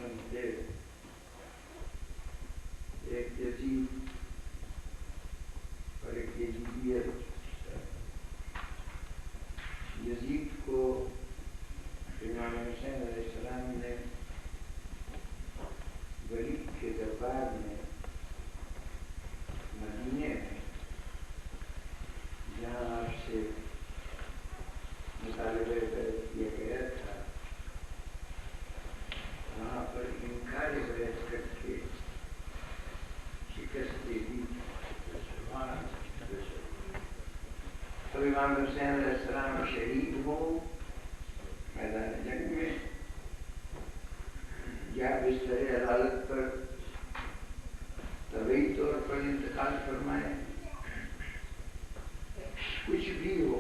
دشمن تھے، ایک یزید اور ایک یزیدیت۔ یزید کو امام حسین علیہ السلام نے ولید کے دربار میں مدینے میں، جہاں آپ سے مطالبہ بیعت کیا گیا تھا، وہاں پر انکار بیعت کر کے شکست دے دی۔ اب امام حسین علیہ السلام شہید ہو میدان جنگ میں یا بستر عدالت پر طبعی طور پر انتقال فرمائے، کچھ بھی ہو،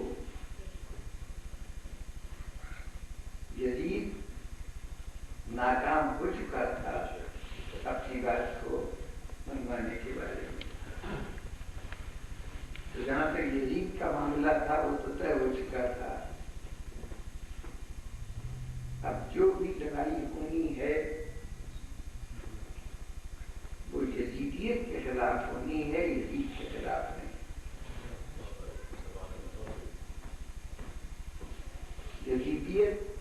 یزید ناکام ہو چکا تھا اپنی بات کو منوانے کے بارے میں۔ تو جہاں تک یزید کا معاملہ تھا وہ تو طے ہو چکا تھا۔ اب جو بھی لڑائی ہونی ہے وہ یزیدیت کے خلاف ہونی ہے، یزید کے خلاف نہیں۔ یزیدیت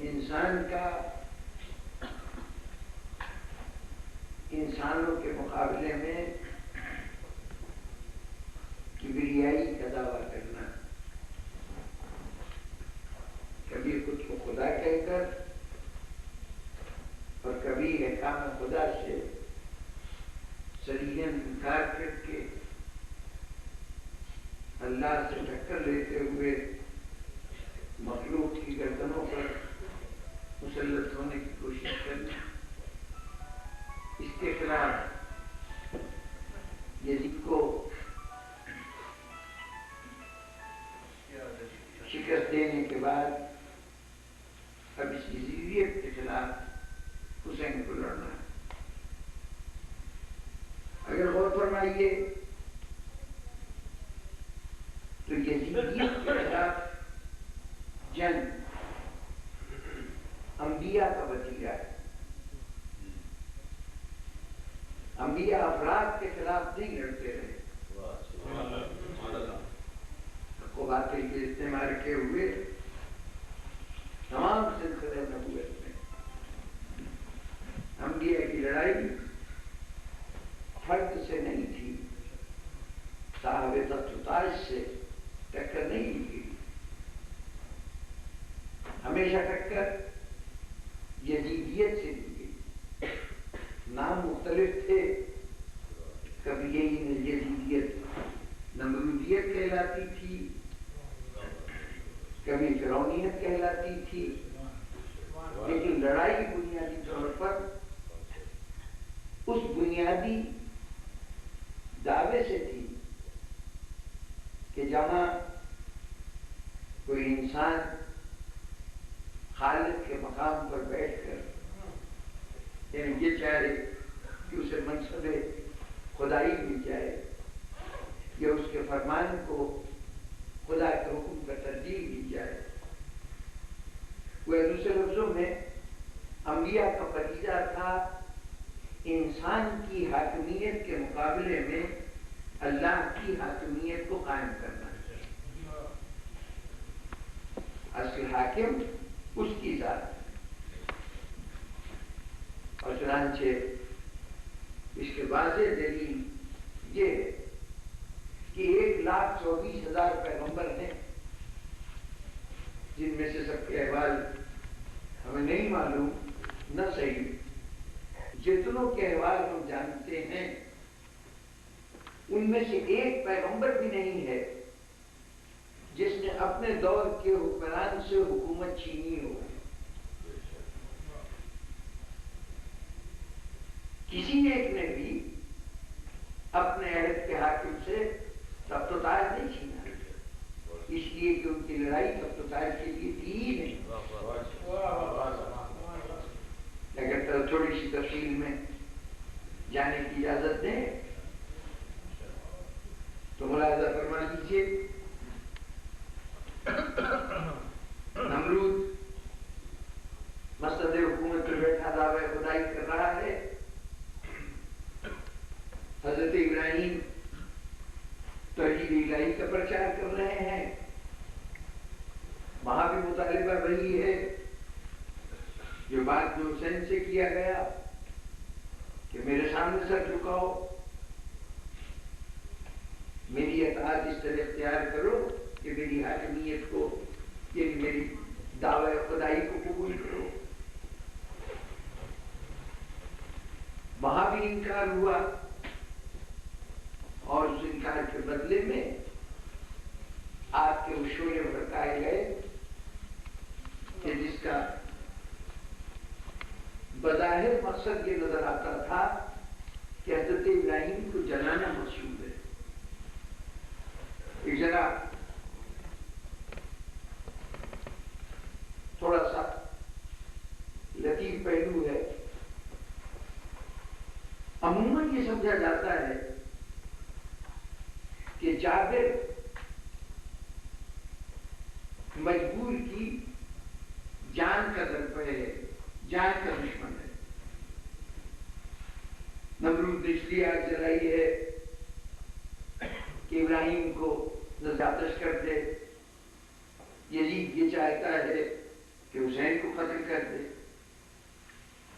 انسان کا انسانوں کے مقابلے میں کبریائی کا دعویٰ کرنا، کبھی خود کو خدا کہہ کر اور کبھی احکام خدا سے صریحاً انکار کر کے اللہ سے ٹکر لیتے ہوئے مخلوق کی گردنوں پر مسلط ہونے کی کوشش کرنا، اس کے خلاف یزید کو شکست دینے کے بعد اب اس یزیدیت کے خلاف حسین کو لڑنا ہے۔ اگر غور فرمائیے تو یزیدیت کے خلاف جنگ انبیاء کا وتیرہ ہے۔ انبیاء افراد کے خلاف نہیں لڑتے رہے، کو باطل کے استعمال کے ہوئے تمام سلسلے نبوت میں انبیاء کی لڑائی فرد سے نہیں تھی، صاحب تخت و تاج سے ٹکر نہیں لی، ہمیشہ ٹکر یزیدیت سے لی گئی۔ نام مختلف تھے، کبھی یہی یزیدیت نمرودیت کہلاتی تھی، کبھی فرعونیت کہلاتی تھی، لیکن لڑائی بنیادی طور پر اس بنیادی دعوے سے تھی کہ جہاں کوئی انسان خالق کے مقام پر بیٹھ کر یعنی یہ چاہے کہ اسے منصب خدائی مل جائے یا اس کے فرمان کو خدا کے حکم کا ترجیح دی جائے، وہ دوسرے لفظوں میں انبیاء کا فریضہ تھا انسان کی حاکمیت کے مقابلے میں اللہ کی حاکمیت کو قائم کرنا۔ اصل حاکم اس کی ذات ہے، اور چنانچہ اس کے واضح دلیل یہ ہے کہ 1,24,000 پیغمبر ہیں، جن میں سے سب کے احوال ہمیں نہیں معلوم، نہ صحیح۔ جتنوں کے احوال ہم جانتے ہیں ان میں سے ایک پیغمبر بھی نہیں ہے جس نے اپنے دور کے حکمران سے حکومت چھینی ہو۔ کسی ایک نے بھی اپنے عہد کے حاکم سے تخت و تاج نہیں چھینا، اس لیے کہ ان کی لڑائی تخت و تاج کے لیے تھی ہی نہیں۔ اگر تھوڑی سی تفصیل میں جانے کی اجازت دیں تو ملاحظہ فرما لیجیے، نمرود بات جو حسین سے کیا گیا کہ میرے سامنے سر جھکاؤ، میری اطاعت اس طرح اختیار کرو کہ میری حاکمیت کو، یعنی میری دعوی خدائی کو قبول کرو. وہاں بھی انکار ہوا، اور اس انکار کے بدلے میں آپ کے شعلے بھڑکائے گئے کہ جس کا بظاہر مقصد یہ نظر آتا تھا کہ حضرت ابراہیم کو جلانا مقصود ہے. ایک ذرا تھوڑا سا لطیف پہلو ہے. عموماً یہ سمجھا جاتا ہے کہ جابر مجبور کی جان کا درپے ہے، جان کا دشمن ہے. نمرود نے اس لیے آگ جلائی ہے کہ ابراہیم کو آتش کر دے. یزید یہ چاہتا ہے کہ حسین کو قتل کر دے.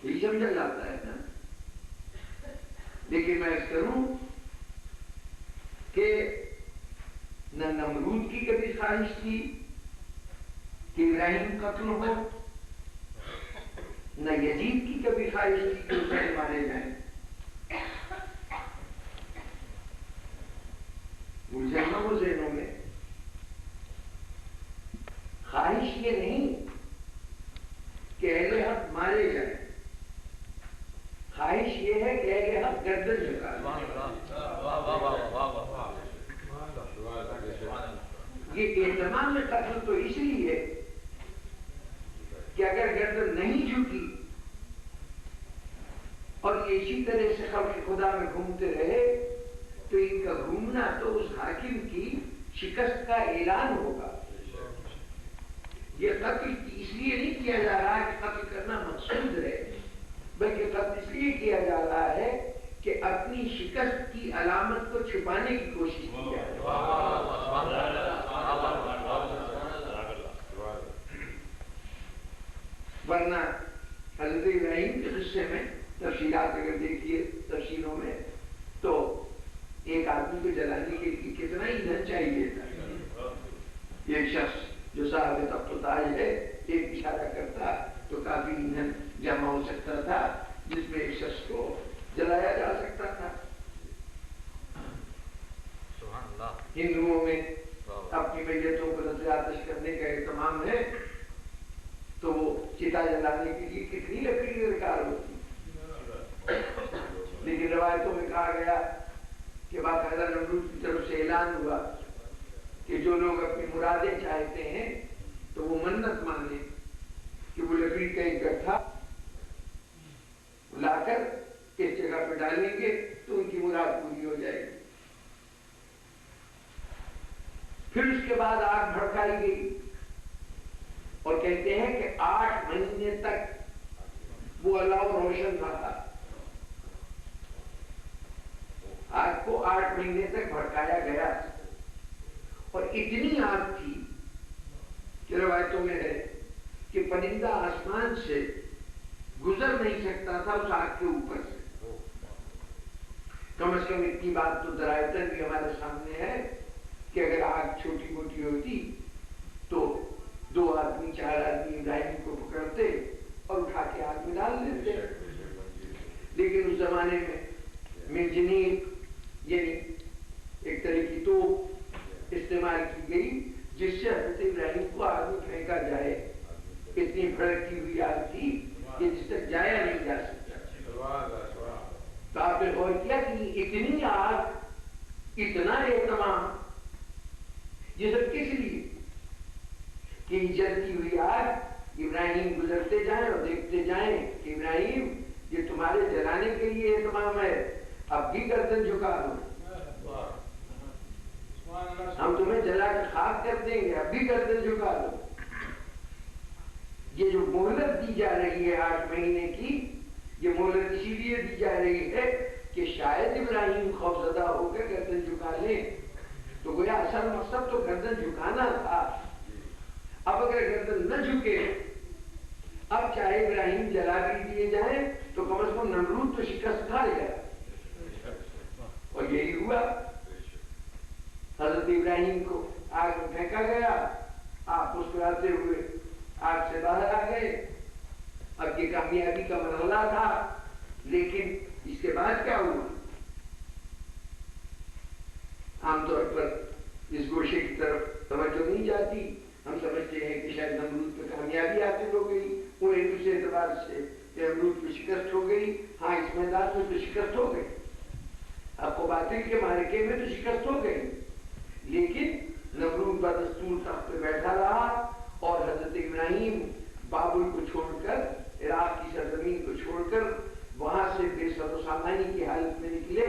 یہی سمجھا جاتا ہے نا. لیکن میں اس کروں کہ نہ نمرود کی کبھی خواہش تھی کہ ابراہیم قتل ہو، نہ یزید کی کبھی خواہش تھی کہ حسین مارے جائیں. مسلمانوں ذہنوں میں خواہش یہ نہیں کہ اہل حق مارے جائیں، خواہش یہ ہے کہ اہل حق گردن جھکا دیں. یہ اہتمام میں قتل تو اس لیے کہ اگر گردن نہیں جھکی اور یہ اسی طرح سے خلق خدا میں گھومتے رہے تو ان کا گھومنا تو اس حاکم کی شکست کا اعلان ہوگا. یہ قتل اس لیے نہیں کیا جا رہا کہ قتل کرنا مقصود ہے، بلکہ قتل اس لیے کیا جا رہا ہے کہ اپنی شکست کی علامت کو چھپانے کی کوشش کی جائے. ورنہ حضرت ابراہیم کے قصے میں تفصیلات اگر دیکھیے تفسیروں میں تو ایک آدمی کو جلانے کے لیے کتنا ایندھن چاہیے تھا. ایک شخص جو صاحب تخت و تاج ہے ایک اشارہ کرتا تو کافی ایندھن جمع ہو سکتا تھا جس میں ایک شخص کو جلایا جا سکتا تھا. ہندوؤں میں اپنی میتوں کو نذر آتش کرنے کا اہتمام ہے تو وہ چتا جلانے کے لیے کتنی لکڑی درکار ہوتی. لیکن روایتوں میں کہا گیا کہ باقاعدہ نمرود کی طرف سے اعلان ہوا کہ جو لوگ اپنی مرادیں چاہتے ہیں تو وہ منت مانے کہ وہ لکڑی کا ایک گٹھا لا کر اس جگہ پہ ڈالیں گے تو ان کی مراد پوری ہو جائے گی. پھر اس کے بعد آگ بھڑکائی گئی اور کہتے ہیں کہ 8 مہینے تک وہ اللہ روشن رہا. آگ کو 8 مہینے تک بھڑکایا گیا اور اتنی آگ تھی کہ روایتوں میں ہے کہ پرندہ آسمان سے گزر نہیں سکتا تھا اس آگ کے اوپر سے. کم از کم اتنی بات تو درائتن بھی ہمارے سامنے ہے کہ اگر آگ چھوٹی موٹی ہوتی تو 2 آدمی 4 آدمی ابراہیم کو پکڑتے اور اٹھا کے آگ میں ڈال دیتے. لیکن اس زمانے میں منجنیق یعنی ایک طرح کی توپ استعمال کی گئی جس سے حضرت ابراہیم کو آگ میں پھینکا جائے. اتنی بھڑکتی ہوئی آگ تھی کہ جس تک جایا نہیں جا سکتا. تو آپ نے غور کیا کہ اتنی آگ اتنا اہتمام یہ سب کس لیے کہ جلتی ہوئی آگ ابراہیم گزرتے جائیں اور دیکھتے جائیں کہ ابراہیم یہ تمہارے جلانے کے لیے اہتمام ہے، اب بھی گردن جھکا دو، ہم تمہیں جلا کے خاک کر دیں گے، اب بھی گردن جھکا دو. یہ جو مہلت دی جا رہی ہے 8 مہینے کی، یہ مہلت اسی لیے دی جا رہی ہے کہ شاید ابراہیم خوفزدہ ہو کر گردن جھکا لیں. تو گویا اصل مقصد تو گردن جھکانا تھا. اب اگر گردن نہ جھکے اب چاہے چاہے ابراہیم جلا بھی دیے جائیں تو کم از کم نمرود تو شکست کھا لے گا. اور یہی ہوا. حضرت ابراہیم کو آگ میں پھینکا گیا, آپ مسکراتے ہوئے آگ سے باہر آ گئے. اب یہ کامیابی کا مرحلہ تھا, لیکن اس کے بعد کیا ہوا؟ عام طور پر اس گوشے کی طرف توجہ نہیں جاتی. ہم سمجھتے ہیں کہ شاید نمرود پہ کامیابی حاصل ہو گئی, انہیں دوسرے اعتبار سے کہ نمرود پہ شکست ہو گئی. ہاں, اس میدان میں تو شکست ہو گئی, اب کو باطل کے معرکے میں تو شکست ہو گئی, لیکن نمرود بدستور تخت پہ بیٹھا رہا. اور حضرت ابراہیم بابل کو چھوڑ کر, عراق کی سرزمین کو چھوڑ کر وہاں سے بے سر و سامانی کی حالت میں نکلے.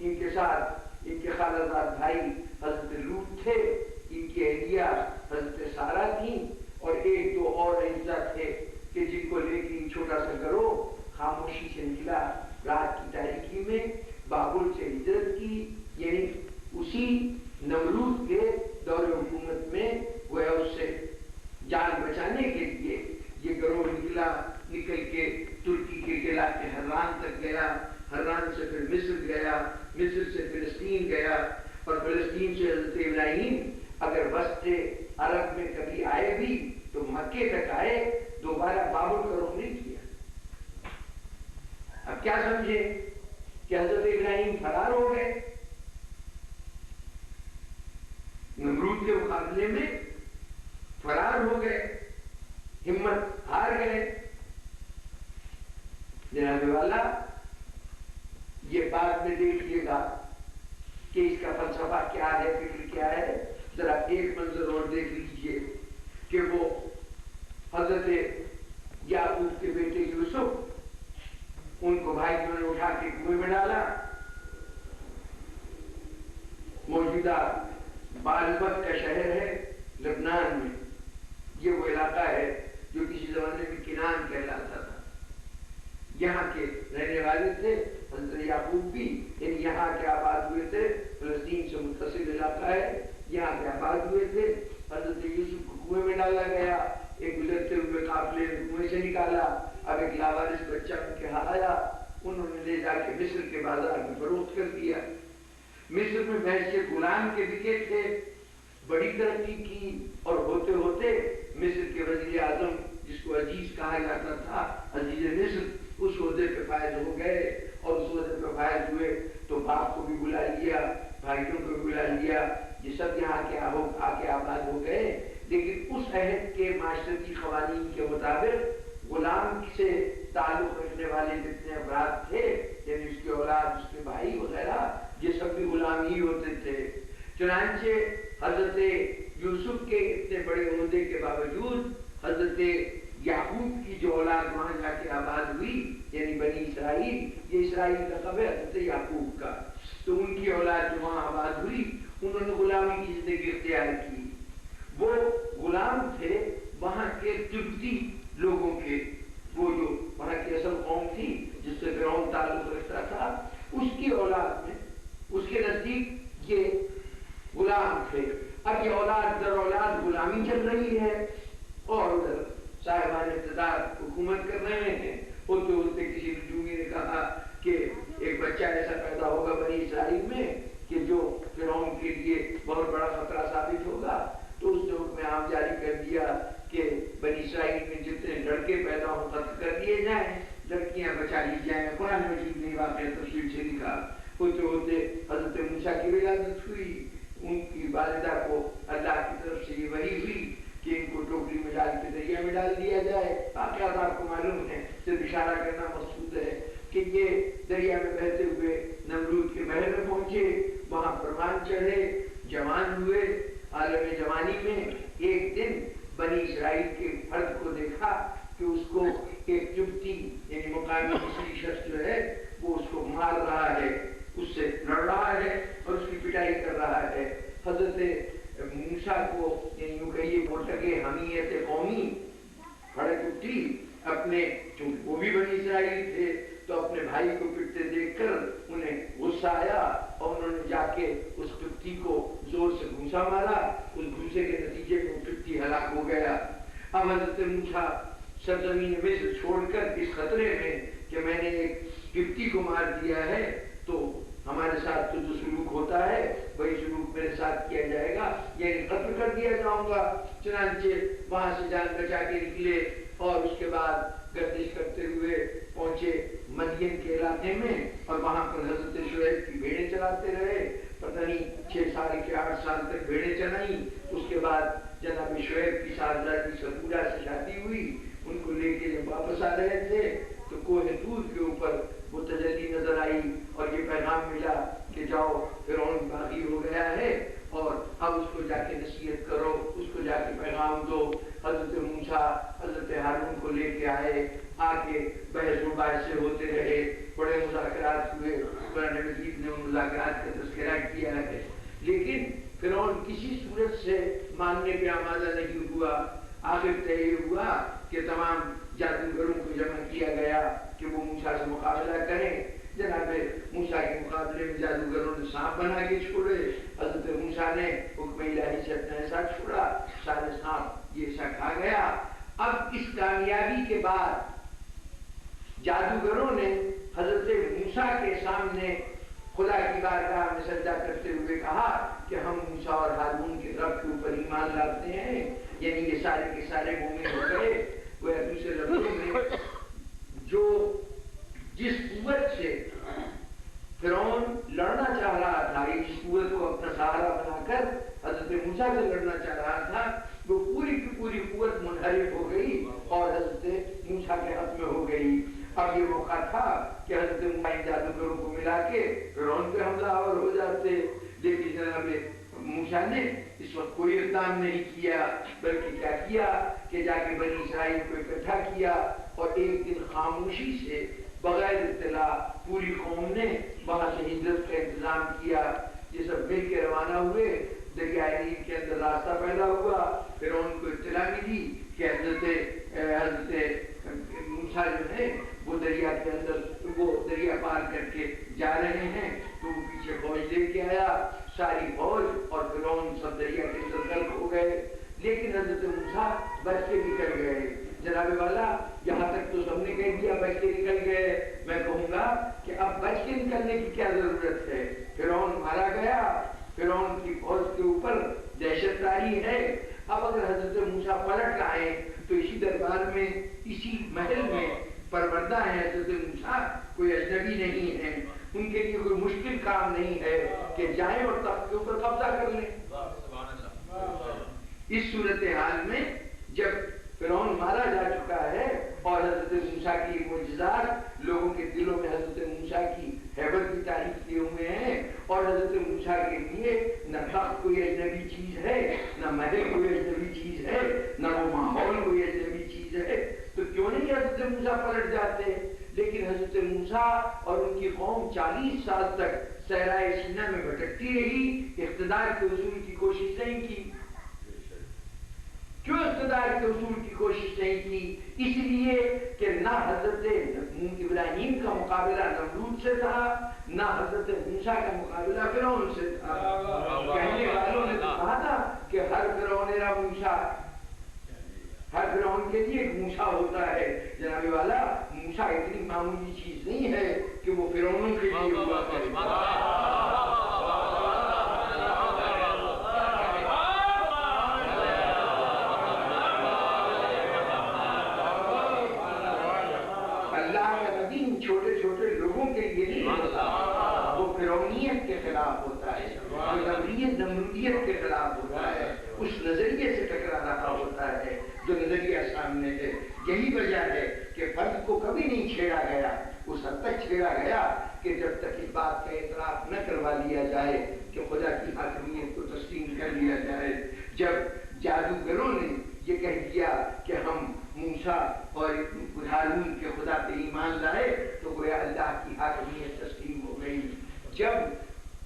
ان کے ساتھ ان کے خالہ زاد بھائی حضرت لوط تھے, ان کی اہلیہ حضرت سارہ تھیں, اور ایک دو اور اعزا تھے کہ جن کو لے کے چھوٹا سا گروہ خاموشی سے نکلا. رات کی تاریکی میں بابل سے ہجرت کی, یعنی اسی نمرود کے دور حکومت میں گویا اس سے جان بچانے کے لیے یہ گروہ نکلا. نکل کے ترکی کے علاقے حران تک گیا, حران سے پھر مصر گیا, مصر سے فلسطین گیا, اور فلسطین سے حضرت ابراہیم اگر وسط عرب میں کبھی آئے بھی تو مکے تک آئے, دوبارہ بابل کا رخ نہیں کیا. اب کیا سمجھے کہ حضرت ابراہیم فرار ہو گئے, نمرود کے مقابلے میں فرار ہو گئے, ہمت ہار گئے. جناب والا, یہ بات میں دیکھیے گا کہ اس کا فلسفہ کیا ہے, فکر کیا ہے. ذرا ایک منظر اور دیکھ لیجیے کہ وہ حضرت یعقوب کے بیٹے یوسف, ان کو بھائیوں نے اٹھا کے کنویں میں ڈالا. موجودہ بالبک کا شہر ہے لبنان میں, یہ وہ علاقہ ہے جو کسی زمانے میں کنان کہلاتا تھا. یہاں کے رہنے والے تھے حضرت یعقوب بھی, یعنی یہاں کے آباد ہوئے تھے. فلسطین سے متصل علاقہ ہے, یہاں کے آباد ہوئے تھے. حضرت یوسف کو کنویں میں ڈالا گیا, ایک گزرتے ہوئے قافلے نے کنویں سے نکالا. اب ایک لاوارث بچہ ان کے ہاں آیا, انہوں نے لے جا کے مصر کے بازار میں فروخت کر دیا. مصر میں بحثیت غلام کے بکے تھے, بڑی ترقی کی, اور ہوتے ہوتے مصر کے وزیر اعظم جس کو عزیز کہا جاتا تھا, عزیز مصر, اس عہدے پہ فائز ہو گئے. اور اس عہدے پہ فائز ہوئے تو باپ کو بھی بلا لیا, بھائیوں کو بھی بلا لیا, یہ سب یہاں کے آ کے آباد ہو گئے. لیکن اس عہد کے معاشرتی قوانین کے مطابق غلام سے تعلق رکھنے والے جتنے افراد تھے, یعنی اس کی اولاد, اس کے بھائی وغیرہ, یہ سب بھی غلام ہی ہوتے تھے. چنانچہ حضرت یوسف کے اتنے بڑے عہدے کے باوجود حضرت یعقوب کی جو اولاد وہاں جا کے آباد ہوئی, یعنی بنی اسرائیل, یہ اسرائیل کا لقب ہے حضرت یعقوب کا, تو ان کی اولاد جو وہاں آباد ہوئی انہوں نے غلامی کی زندگی اختیار کی. وہ غلام تھے وہاں کے تبتی لوگوں کے, وہ جو وہاں کی اصل قوم تھی جس سے فرعون تعلق رکھتا تھا, اس کی اولاد میں, اس کے نزدیک یہ غلام تھے. اب یہ اولاد در اولاد غلامی چل رہی ہے, اور ادھر صاحبان اقتدار حکومت کر رہے ہیں. ہوتے ہوتے کسی نجومی نے کہا کہ ایک بچہ ایسا پیدا ہوگا بنی اسرائیل میں کہ جو فرعون کے لیے بہت بڑا خطرہ ثابت ہوگا. تو اس نے حکم عام جاری کر دیا کہ بنی اسرائیل میں جتنے لڑکے پیدا ہوں قتل کر دیے جائیں, لڑکیاں بچا لی جائیں. قرآن مجید نے واقعہ تفصیل سے لکھا. ہوتے ہوتے حضرت موسیٰ کی ولادت ہوئی, ان کی والدہ کو اللہ کی طرف سے یہ وحی ہوئی کہ ان کو ٹوکری میں ڈال کے دریا میں ڈال دیا جائے. واقعات آپ کو معلوم ہے, صرف اشارہ کرنا مقصود ہے کہ یہ دریا میں بہتے ہوئے نمرود کے محل میں پہنچے, وہاں فرمان چڑھے, جوان ہوئے. عالم جوانی میں ایک دن بنی اسرائیل کے فرد کو دیکھا کہ اس کو ایک جبتی یعنی مقامی مصری شخص جو ہے وہ اس کو مار رہا ہے, اس سے لڑ رہا ہے اور اس کی پٹائی کر رہا ہے. حضرت موسیٰ کو یعنی یوں کہیے مرتکے حمیت قومی بڑے اٹھی اپنے, چونکہ وہ بھی بنی اسرائیل تھے, تو اپنے بھائی کو پٹتے دیکھ کر انہیں غصہ آیا اور انہوں نے جا کے اس پٹی کو زور سے گھوسا مارا. اس گھوسے کے نتیجے میں وہ پٹی ہلاک ہو گیا. اب حضرت موسیٰ سرزمین مصر چھوڑ کر اس خطرے میں کہ میں نے ایک قبطی کو مار دیا ہے تو ہمارے ساتھ تو جو سلوک ہوتا ہے وہی سلوک میرے ساتھ کیا جائے گا، یعنی قتل کر دیا جاؤں گا۔ چنانچہ وہاں سے جان بچا کے نکلے اور اس کے بعد گردش کرتے ہوئے پہنچے مدین کے علاقے میں، اور وہاں پر حضرت شعیب کی بھیڑیں چلاتے رہے، پتہ نہیں 6 سال کے 8 سال تک بھیڑیں چلائیں۔ اس کے بعد جناب شعیب کی صاحبزادی سپورہ سے شادی ہوئی، ان کو لے کے جب واپس آ رہے تھے تو کوہ طور کے اوپر وہ تجلی نظر آئی اور یہ پیغام ملا کہ جاؤ فرعون باغی ہو گیا ہے اور اب اس کو جا کے نصیحت کرو، اس کو جا کے پیغام دو۔ حضرت موسیٰ حضرت ہارون کو لے کے آئے، آ کے بحث مباحثے ہوتے رہے، بڑے مذاکرات ہوئے، قرآن مجید نے ان مذاکرات کا تذکرہ کیا ہے، لیکن فرعون کسی صورت سے ماننے پہ آمادہ نہیں ہوا۔ آخر طے یہ ہوا کہ تمام جادوگروں کو جمع کیا گیا کہ وہ موسیٰ سے مقابلہ کریں۔ جناب موسیٰ کے مقابلے میں جادوگروں نے سانپ بنا کے چھوڑے، حضرت موسیٰ نے حکم الہی سے اپنا ایسا چھوڑا، سارے سانپ یہ ایسا کھا گیا۔ اب اس کامیابی کے بعد جادوگروں نے حضرت موسیٰ کے سامنے خدا کی بارگاہ میں سجدہ کرتے ہوئے کہا کہ ہم موسیٰ اور ہارون کے رب کے اوپر ایمان لاتے ہیں، یعنی یہ سارے کے سارے مومن ہو گئے۔ وہ دوسرے لفظوں میں جو جس قوت سے فرعون لڑنا چاہ رہا تھا، اس قوت کو اپنا سہارا بنا کر حضرت موسیٰ سے لڑنا چاہ رہا تھا، وہ پوری کی پوری قوت منحرف ہو گئی اور حضرت موسیٰ کے حق میں ہو گئی۔ اب یہ موقع تھا کہ حضرت موسیٰ جادوگروں کو ملا کے فرعون پہ حملہ آور ہو جاتے، لیکن جناب موسیٰ نے اس وقت کوئی اقدام نہیں کیا، بلکہ کیا کیا کہ جا کے بنی اسرائیل کو اکٹھا کیا اور ایک دن خاموشی سے بغیر اطلاع پوری قوم نے وہاں سے ہجرت کا انتظام کیا۔ یہ سب مل کے روانہ ہوئے، دریائے نیل کے اندر راستہ پیدا ہوا، پھر ان کو اطلاع ملی کہ حضرت موسیٰ جو ہے وہ دریا کے اندر وہ دریا پار کر کے جا رہے ہیں، تو وہ پیچھے فوج لے کے آیا، ساری فوج اور فرعون سب دریا کے اندر غرق ہو گئے، لیکن حضرت موسیٰ بچ کے نکل گئے۔ جناب والا یہاں تک تو سب نے کہہ دیا بچ کے نکل گئے، میں کہوں گا کہ اب بچ کے نکلنے کی کیا ضرورت ہے؟ فرعون مارا گیا، فرعون کی فوج کے اوپر دہشت تاری ہے۔ اب اگر حضرت موسیٰ پلٹ آئے تو اسی دربار میں اسی محل میں پروردہ ہے حضرت موسیٰ، کوئی اجنبی نہیں ہے، ان کے لیے کوئی مشکل کام نہیں ہے کہ جائیں اور تخت کے اوپر قبضہ کر لیں۔ اس صورتحال میں جب فرعون مارا جا چکا ہے اور حضرت موسیٰ کی معجزات لوگوں کے دلوں میں حضرت موسیٰ کی ہیبت کی تعریف کیے ہوئے ہیں، اور حضرت موسیٰ کے لیے نہ تخت کوئی اجنبی چیز ہے، نہ محل کوئی اجنبی چیز ہے، نہ وہ ماحول کوئی اجنبی چیز ہے، تو کیوں نہیں حضرت موسیٰ پلٹ جاتے؟ لیکن حضرت موسیٰ اور ان کی قوم 40 سال تک صحرائے سینا میں بھٹکتی رہی، اقتدار کے حصول کی کوشش نہیں کی۔ کیوں اقتدار کے حصول کی کوشش نہیں کی؟ اس لیے کہ نہ حضرت ابراہیم کا مقابلہ نمرود سے تھا، نہ حضرت موسیٰ کا مقابلہ فرعون سے تھا۔ کہنے والوں نے تو کہا تھا کہ ہر فرعون را موسیٰ، ہر فرعون کے لیے ایک موسیٰ ہوتا ہے۔ جناب والا موسیٰ اتنی معمولی چیز نہیں ہے کہ وہ فرعونوں کے لیے ہوا کرے۔ چھوٹے چھوٹے لوگوں کے لیے نہیں ہوتا، وہ فرعونیت کے خلاف ہوتا ہے، نمرودیت کے خلاف ہوتا ہے، اس نظریے سے ٹکرا رہا ہوتا ہے جو نظریہ سامنے ہے۔ یہی وجہ ہے کہ فرد کو کبھی نہیں چھیڑا گیا، اس حد تک چھیڑا گیا کہ جب تک اس بات کا اعتراف نہ کروا لیا جائے کہ خدا کی حاکمیت کو تسلیم کر لیا جائے۔ جب جادوگروں نے یہ کہہ دیا کہ ہم موسیٰ اور ہارون کے خدا پہ ایمان لائے تو گویا اللہ کی حاکمیت تسلیم ہو گئی۔ جب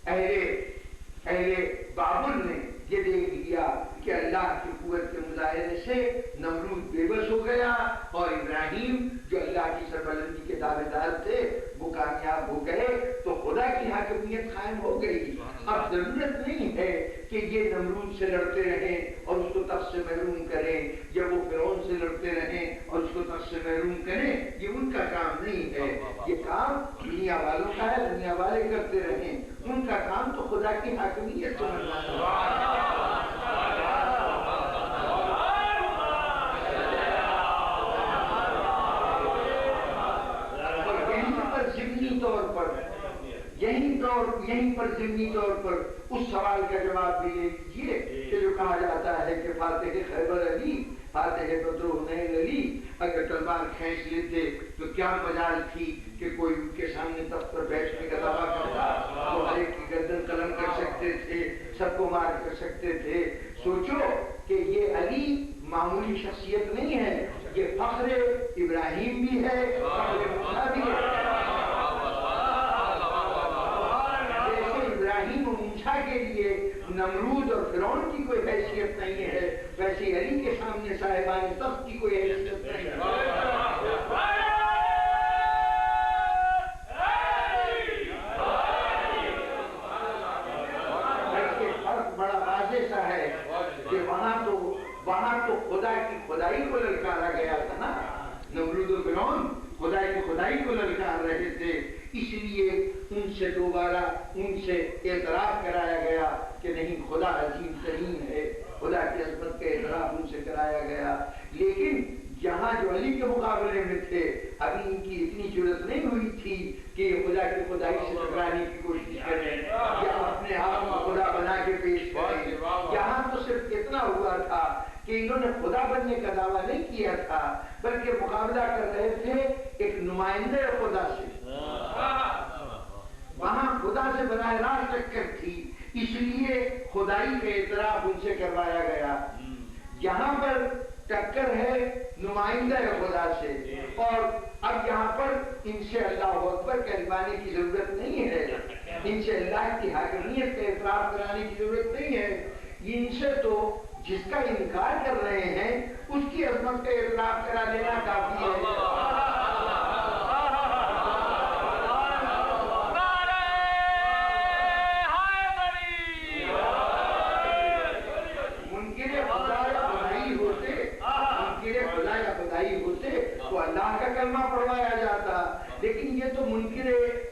اہل بابل نے یہ دیکھ لیا کہ اللہ کی قوت کے مظاہرے سے نمرود بے بس ہو گیا اور ابراہیم جو اللہ کی سربلندی کے دعوے دار تھے وہ کامیاب ہو گئے، تو خدا کی حاکمیت قائم ہو گئی۔ اب ضرورت نہیں ہے کہ یہ نمرود سے لڑتے رہیں اور اس کو تخت سے محروم کریں، یا وہ فرعون سے لڑتے رہیں اور اس کو تخت رحمت سے محروم کریں، یہ ان کا کام نہیں ہے، یہ کام دنیا والوں کا ہے، دنیا والے کرتے رہیں، ان کا کام تو خدا کی حاکمیت کو منوانا ہے۔ یہیں پر ضمنی طور پر اس سوال کا جواب بھی لے لیجیے کہ جو کہا جاتا ہے کہ فاتح خیبر علی، فاتح بدر حنین علی اگر تلوار کھینچ لیتے تو کیا مجال تھی کہ کوئی ان کے سامنے تخت پر بیٹھنے کا دعویٰ کرتا، وہ ہر ایک کی گردن قلم کر سکتے تھے، سب کو مار کر سکتے تھے۔ سوچو کہ یہ علی معمولی شخصیت نہیں ہے، یہ فخر ابراہیم بھی ہے، فخر موسیٰ بھی ہے۔ کے لیے نمرود اور فرعون کی کوئی حیثیت نہیں ہے، ویسے علی کے سامنے صاحبان تخت کی کوئی حیثیت نہیں ہے۔ بلکہ فرق بڑا واضح سا ہے کہ وہاں تو خدا کی خدائی کو للکارا گیا تھا نا، نمرود و فرعون خدا کی خدائی کو للکار رہے تھے، اس لیے ان سے دوبارہ ان سے اعتراف کرایا گیا کہ نہیں، خدا عظیم ترین ہے، خدا کی عظمت کا اعتراف ان سے کرایا گیا۔ لیکن یہاں جو علی کے مقابلے میں تھے، ابھی ان کی اتنی جرأت نہیں ہوئی تھی کہ یہ خدا کی خدائی سے ٹکرانے کی کوشش کریں یا اپنے آپ کو خدا بنا کے پیش کریں۔ یہاں تو صرف اتنا ہوا تھا کہ انہوں نے خدا بننے کا دعویٰ نہیں کیا تھا، بلکہ مقابلہ کر رہے تھے ایک نمائندے خدا سے۔ وہاں خدا سے براہ راست ٹکر تھی، اس لیے خدائی کا اعتراف ان سے کروایا گیا۔ یہاں پر ٹکر ہے نمائندہ خدا سے، اور اب یہاں پر ان سے اللہ اکبر کہلوانے کی ضرورت نہیں ہے، ان سے اللہ کی حاکمیت کا اعتراف کرانے کی ضرورت نہیں ہے۔ ان سے تو جس کا انکار کر رہے ہیں اس کی عظمت کا اعتراف کرا دینا کافی ہے۔ تو اللہ کا کلمہ پڑھوایا جاتا، لیکن یہ تو منکر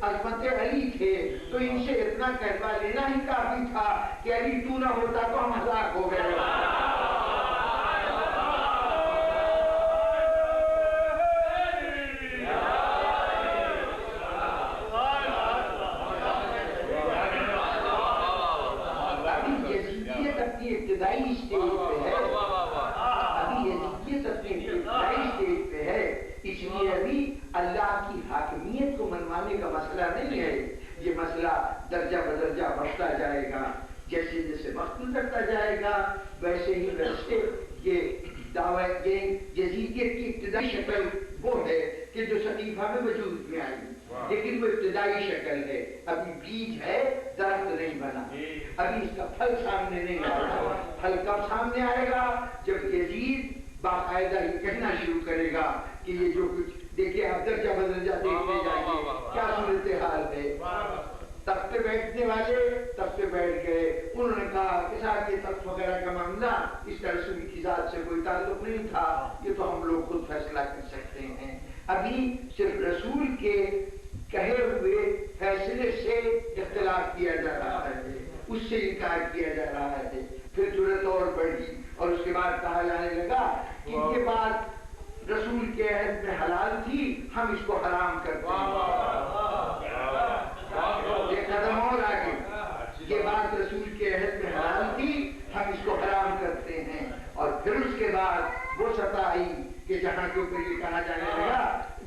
عظمت علی تھے، تو ان سے اتنا کہلوا لینا ہی کافی تھا کہ علی تو نہ ہوتا تو ہم ہلاک ہو گئے۔ ابھی یزیدیت اپنی ابتدائی اسٹیج پہ ہے، اس لیے ابھی اللہ کی حاکمیت کو منوانے کا مسئلہ نہیں ہے، یہ مسئلہ درجہ بدرجہ بڑھتا جائے گا، جیسے جیسے وقت گزرتا جائے گا ویسے ہی ویسے یہ دعویٰ یزیدیت کی ابتدائی شکل وہ ہے کہ جو صحیفہ میں وجود میں آئی، لیکن وہ ابتدائی شکل ہے، ابھی بیج ہے، درخت نہیں بنا، ابھی اس کا پھل سامنے نہیں آیا۔ پھل کب سامنے آئے گا؟ جب یزید باقاعدہ یہ کہنا شروع کرے گا کہ یہ جو کچھ دیکھیں آپ درجہ بدرجہ دیکھتے جائیے کیا صورتحال ہے۔ تخت پہ بیٹھنے والے تخت پہ بیٹھ گئے، انہوں نے کہا کہ صاحب یہ تخت وغیرہ کا معاملہ اس کا رسول کی ذات سے کوئی تعلق نہیں تھا، یہ تو ہم لوگ خود فیصلہ کر سکتے ہیں۔ ابھی صرف رسول کے کہے ہوئے فیصلے سے اختلاف کیا جا رہا ہے، اس سے انکار کیا جا رہا ہے۔ پھر جرأت اور بڑھی اور اس کے بعد کہا جانے لگا کہ یہ بات رسول کے عہد میں حلال تھی، ہم اس کو حرام کرتے ہیں۔ یہ قدم اور آگے، یہ بات رسول کے عہد میں حلال تھی، ہم اس کو حرام کرتے ہیں۔ اور پھر اس کے بعد وہ سطح آئی کہ جہاں کے اوپر یہ کہا جانے لگا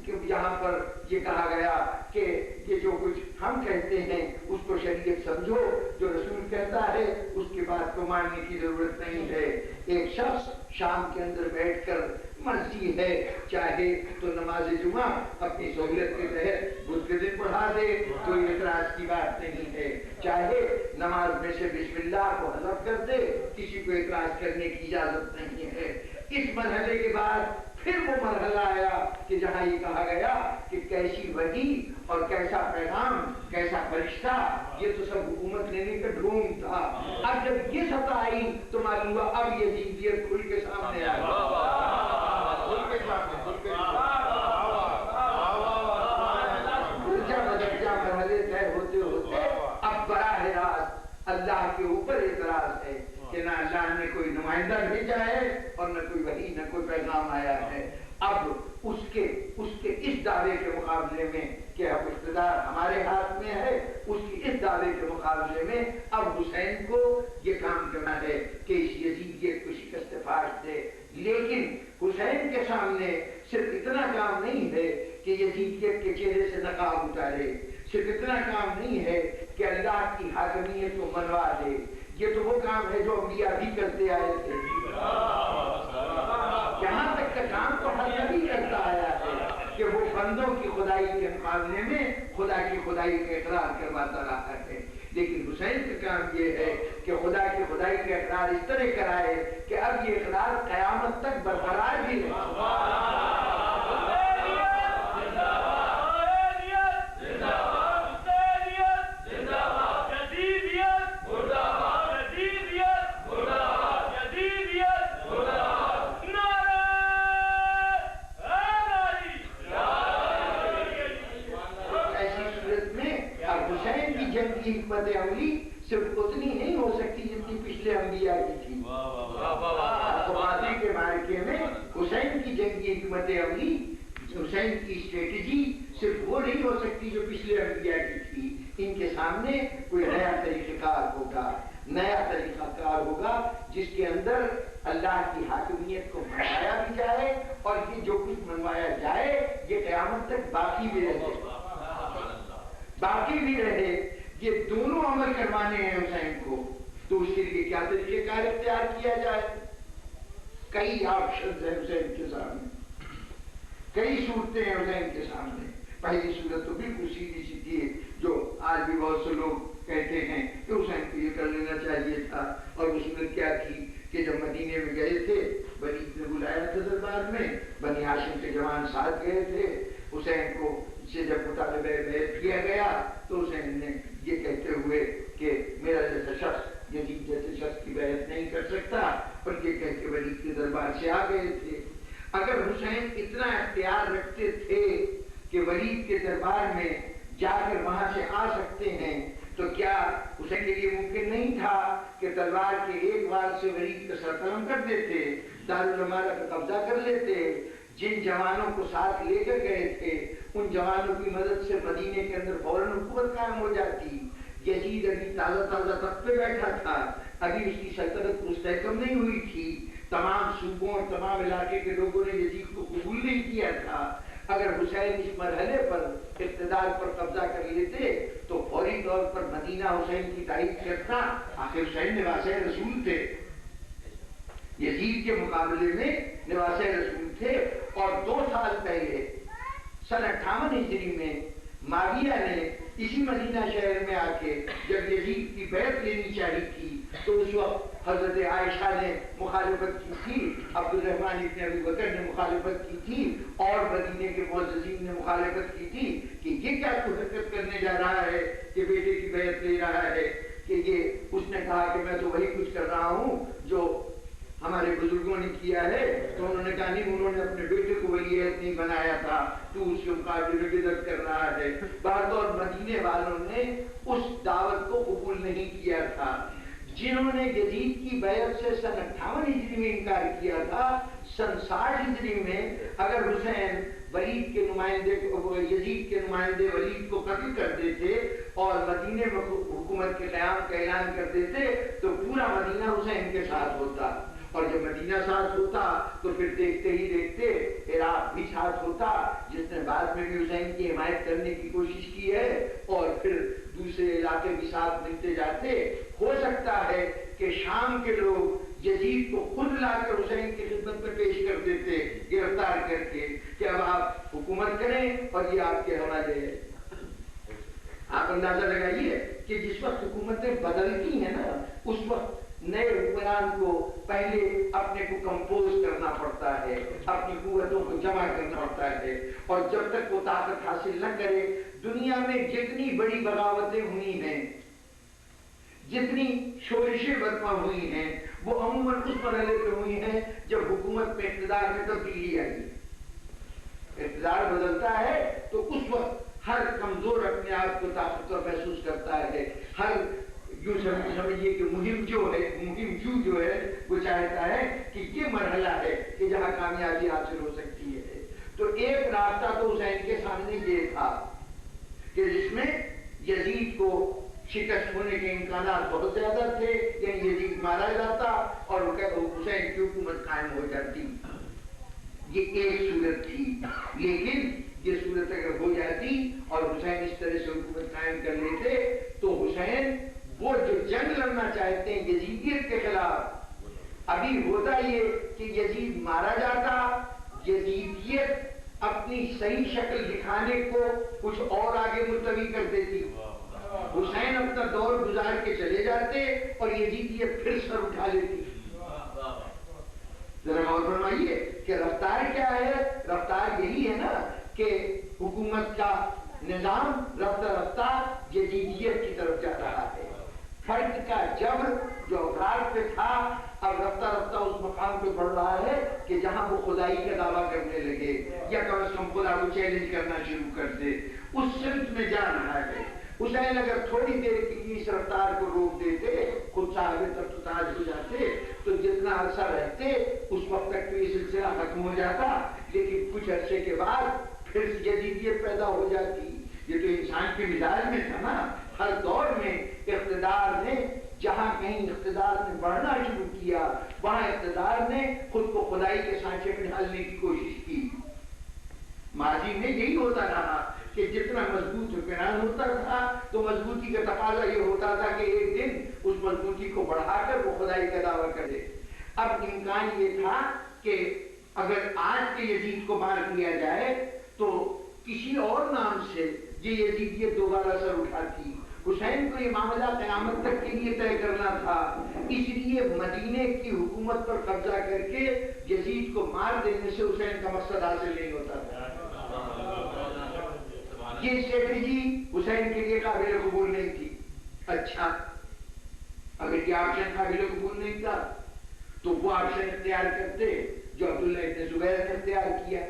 کہ یہاں پر یہ کہا گیا کہ یہ جو کچھ ہم کہتے ہیں اس کو شریعت سمجھو، جو رسول کہتا ہے اس کی بات کو ماننے کی ضرورت نہیں ہے۔ ایک شخص شام کے اندر بیٹھ کر مرضی ہے چاہے تو نماز جمعہ اپنی سہولت کے تحت بدھ کے دن پڑھا دے، کوئی اعتراض کی بات نہیں ہے، چاہے نماز میں سے بسم اللہ کو حذف کر دے، کسی کو اعتراض کرنے کی اجازت نہیں ہے۔ اس مرحلے کے بعد پھر وہ مرحلہ آیا کہ جہاں یہ کہا گیا کہ کیسی وحی اور کیسا پیغام، کیسا فرشتہ، یہ تو سب حکومت لینے کا ڈھونگ تھا۔ اب جب یہ سطح آئی تو معلوم ہوا اب یزیدیت کھل کے سامنے آئی، کھل کے سامنے نمائندہ بھیجا ہے اور نہ کوئی وحی نہ کوئی پیغام آیا ہے۔ اب اس کے اس دعوے کے مقابلے میں کہ اب اقتدار ہمارے ہاتھ میں ہے، اس کی اس دعوے کے مقابلے میں اب حسین کو یہ کام کرنا ہے کہ اس یزیدیت کو شکست فاش دے۔ لیکن حسین کے سامنے صرف اتنا کام نہیں ہے کہ یزیدیت کے چہرے سے نقاب اتارے، صرف اتنا کام نہیں ہے کہ اللہ کی حاکمیت کو منوا دے۔ یہ تو وہ کام ہے جو انبیاء بھی کرتے آئے تھے۔ یہاں تک کا کام تو ہر نبی کرتا آیا ہے کہ وہ بندوں کی خدائی کے مقابلے میں خدا کی خدائی کا اقرار کرواتا رہا ہے۔ لیکن حسین کا کام یہ ہے کہ خدا کی خدائی کا اقرار اس طرح کرائے کہ اب یہ اقرار قیامت تک برقرار بھی رہے۔ حکمت عملی صرف اتنی نہیں ہو سکتی جتنی پچھلے انبیاء کی تھی۔ کے مارکے میں حسین کی جنگی حکمت عملی، حسین کی اسٹریٹجی صرف وہ نہیں ہو سکتی جو پچھلے انبیاء کی تھی۔ ان کے سامنے کوئی نیا طریقہ کار ہوگا جس کے اندر اللہ کی حاکمیت کو منوایا بھی جائے اور یہ جو کچھ منوایا جائے یہ قیامت تک باقی بھی رہے۔ یہ دونوں عمل کروانے ہیں حسین کو، تو اس کے لیے کیا طریقہ کار اختیار کیا جائے؟ کئی آپشنز ہیں حسین کے سامنے، کئی صورتیں ہیں حسین کے سامنے۔ پہلی صورت تو بالکل سیدھی سیدھی ہے جو آج بھی بہت سے لوگ کہتے ہیں کہ حسین کو یہ کر لینا چاہیے تھا، اور وہ صورت کیا تھی کہ جب مدینے میں گئے تھے، ولید نے بلایا تھا دربار میں، بنی ہاشم کے جوان ساتھ گئے تھے، حسین کو سے جب مطالبہ بیعت کیا گیا تو حسین نے یہ کہتے ہوئے کہ میرا جیسا شخص یزید جیسے شخص کی بیعت نہیں کر سکتا، اور یہ کہہ کے ولید کے دربار سے آ گئے تھے۔ اگر حسین اتنا اختیار رکھتے تھے کہ ولید کے دربار میں جا کر وہاں سے آ سکتے ہیں تو کیا حسین کے لیے ممکن نہیں تھا کہ تلوار کے ایک وار سے ولید کا سر قلم کر دیتے، دارالعمارہ کا قبضہ کر لیتے؟ جن جوانوں کو ساتھ لے کر گئے تھے ان جوانوں کی مدد سے مدینے کے اندر فوراً حکومت قائم ہو جاتی۔ یزید ابھی تازہ تخت پہ بیٹھا تھا، ابھی اس کی سلطنت مستحکم نہیں ہوئی تھی، تمام صوبوں اور تمام علاقے کے لوگوں نے یزید کو قبول نہیں کیا تھا۔ اگر حسین اس مرحلے پر اقتدار پر قبضہ کر لیتے تو فوری طور پر مدینہ حسین کی تائید کرتا۔ آخر حسین نواسہ رسول تھے، یزید کے مقابلے میں نواسہ رسول تھے، اور 2 سال پہلے سن 58 ہجری میں معاویہ نے اسی مدینہ شہر میں آ کے جب یزید کی بیعت لینی چاہی تھی تو اس وقت حضرت عائشہ نے مخالفت کی تھی، عبد الرحمن ابن ابی بکر نے مخالفت کی تھی، اور مدینے کے معززین نے مخالفت کی تھی کہ یہ کیا تو حرکت کرنے جا رہا ہے کہ بیٹے کی بیعت لے رہا ہے، کہ یہ اس نے کہا کہ میں تو وہی کچھ کر رہا ہوں جو ہمارے بزرگوں نے کیا ہے۔ تو انہوں نے کہا نہیں، انہوں نے اپنے بیٹے کو ولی عہد نہیں بنایا تھا، تو اس کے مقابلے میں بدعت کر رہا ہے۔ بہرحال مدینے والوں نے اس دعوت کو قبول نہیں کیا تھا۔ جنہوں نے یزید کی بیعت سے سن 58 ہجری میں انکار کیا تھا، سن 60 ہجری میں اگر حسین ولید کے نمائندے یزید کے نمائندے ولید کو قتل کر دیتے اور مدینے میں حکومت کے قیام کا اعلان کر دیتے تو پورا مدینہ حسین کے ساتھ ہوتا، اور جب مدینہ ساتھ ہوتا تو پھر دیکھتے ہی دیکھتے عراق بھی ساتھ ہوتا، جس نے بعد میں بھی حسین کی حمایت کرنے کی کوشش کی ہے، اور پھر دوسرے علاقے بھی ساتھ ملتے جاتے۔ ہو سکتا ہے کہ شام کے لوگ یزید کو خود لا کر حسین کی خدمت میں پیش کر دیتے گرفتار کر کے کہ اب آپ حکومت کریں اور یہ آپ کے حوالے ہے۔ آپ اندازہ لگائیے کہ جس وقت حکومتیں بدلتی ہیں نا، اس وقت نئے حکمران کو پہلے اپنے کو کمپوز کرنا پڑتا ہے، اپنی قوتوں کو جمع کرنا پڑتا ہے، اور جب تک وہ طاقت حاصل نہ کرے، دنیا میں جتنی بڑی بغاوتیں ہوئی ہیں، جتنی شورشیں برپا ہوئی ہیں، وہ عموماً اس مرحلے پہ ہوئی ہیں جب حکومت میں اقتدار میں تبدیلی آئی۔ اقتدار بدلتا ہے تو اس وقت ہر کمزور اپنے آپ کو طاقتور محسوس کرتا ہے، ہر یوں سمجھیے کہ مہم جو ہے وہ چاہتا ہے کہ یہ مرحلہ ہے کہ جہاں کامیابی حاصل ہو سکتی ہے. تو ایک راستہ تو حسین کے سامنے یہ تھا کہ جس میں یزید کو شکست ہونے کے امکانات بہت زیادہ تھے، یعنی یزید مارا جاتا اور حسین کی حکومت قائم ہو جاتی. یہ ایک صورت تھی. لیکن یہ صورت اگر ہو جاتی اور حسین اس طرح سے حکومت قائم کر لیتے تو حسین وہ جو جنگ لڑنا چاہتے ہیں یزیدیت کے خلاف، ابھی ہوتا یہ کہ یزید مارا جاتا، یزیدیت اپنی صحیح شکل دکھانے کو کچھ اور آگے ملتوی کر دیتی، حسین اپنا دور گزار کے چلے جاتے اور یزیدیت پھر سر اٹھا لیتی. ذرا غور فرمائیے کہ رفتار کیا ہے. رفتار یہی ہے نا کہ حکومت کا نظام رفتہ رفتہ یزیدیت کی طرف جا رہا ہے. فرد کا جبر جو افراد پہ تھا اب رفتہ رفتہ اس مقام پہ بڑھ رہا ہے کہ جہاں وہ خدائی کا دعویٰ کرنے لگے یا کم از کم خدا کو چیلنج کرنا شروع کر دے. اس سمت میں جا رہا ہے. حسین اگر تھوڑی دیر کی اس رفتار کو روک دیتے، خود صاحب تخت تاج ہو جاتے تو جتنا عرصہ رہتے اس وقت تک تو یہ سلسلہ ختم ہو جاتا. لیکن کچھ عرصے کے بعد پھر یزیدیت پیدا ہو جاتی. یہ تو انسان کے مزاج میں تھا نا. ہر دور میں اقتدار نے جہاں کہیں اقتدار نے بڑھنا شروع کیا وہاں اقتدار نے خود کو خدائی کے سانچے میں ڈھالنے کی کوشش کی. ماضی میں یہی ہوتا رہا کہ جتنا مضبوط حکمران ہوتا تھا تو مضبوطی کا تقاضا یہ ہوتا تھا کہ ایک دن اس مضبوطی کو بڑھا کر وہ خدائی کا دعویٰ کرے. اب امکان یہ تھا کہ اگر آج کے یزید کو مار دیا جائے تو کسی اور نام سے یہ یزیدیت دوبارہ سر اٹھاتی. حسین کو یہ معاملہ قیامت تک کے لیے طے کرنا تھا. اس لیے مدینے کی حکومت پر قبضہ کر کے یزید کو مار دینے سے حسین کا مقصد حاصل نہیں ہوتا تھا. یہ اسٹریٹجی حسین کے لیے قابل قبول نہیں تھی. اچھا اگر یہ آپشن قابل قبول نہیں تھا تو وہ آپشن اختیار کرتے جو عبداللہ ابن زبیر نے اختیار کیا.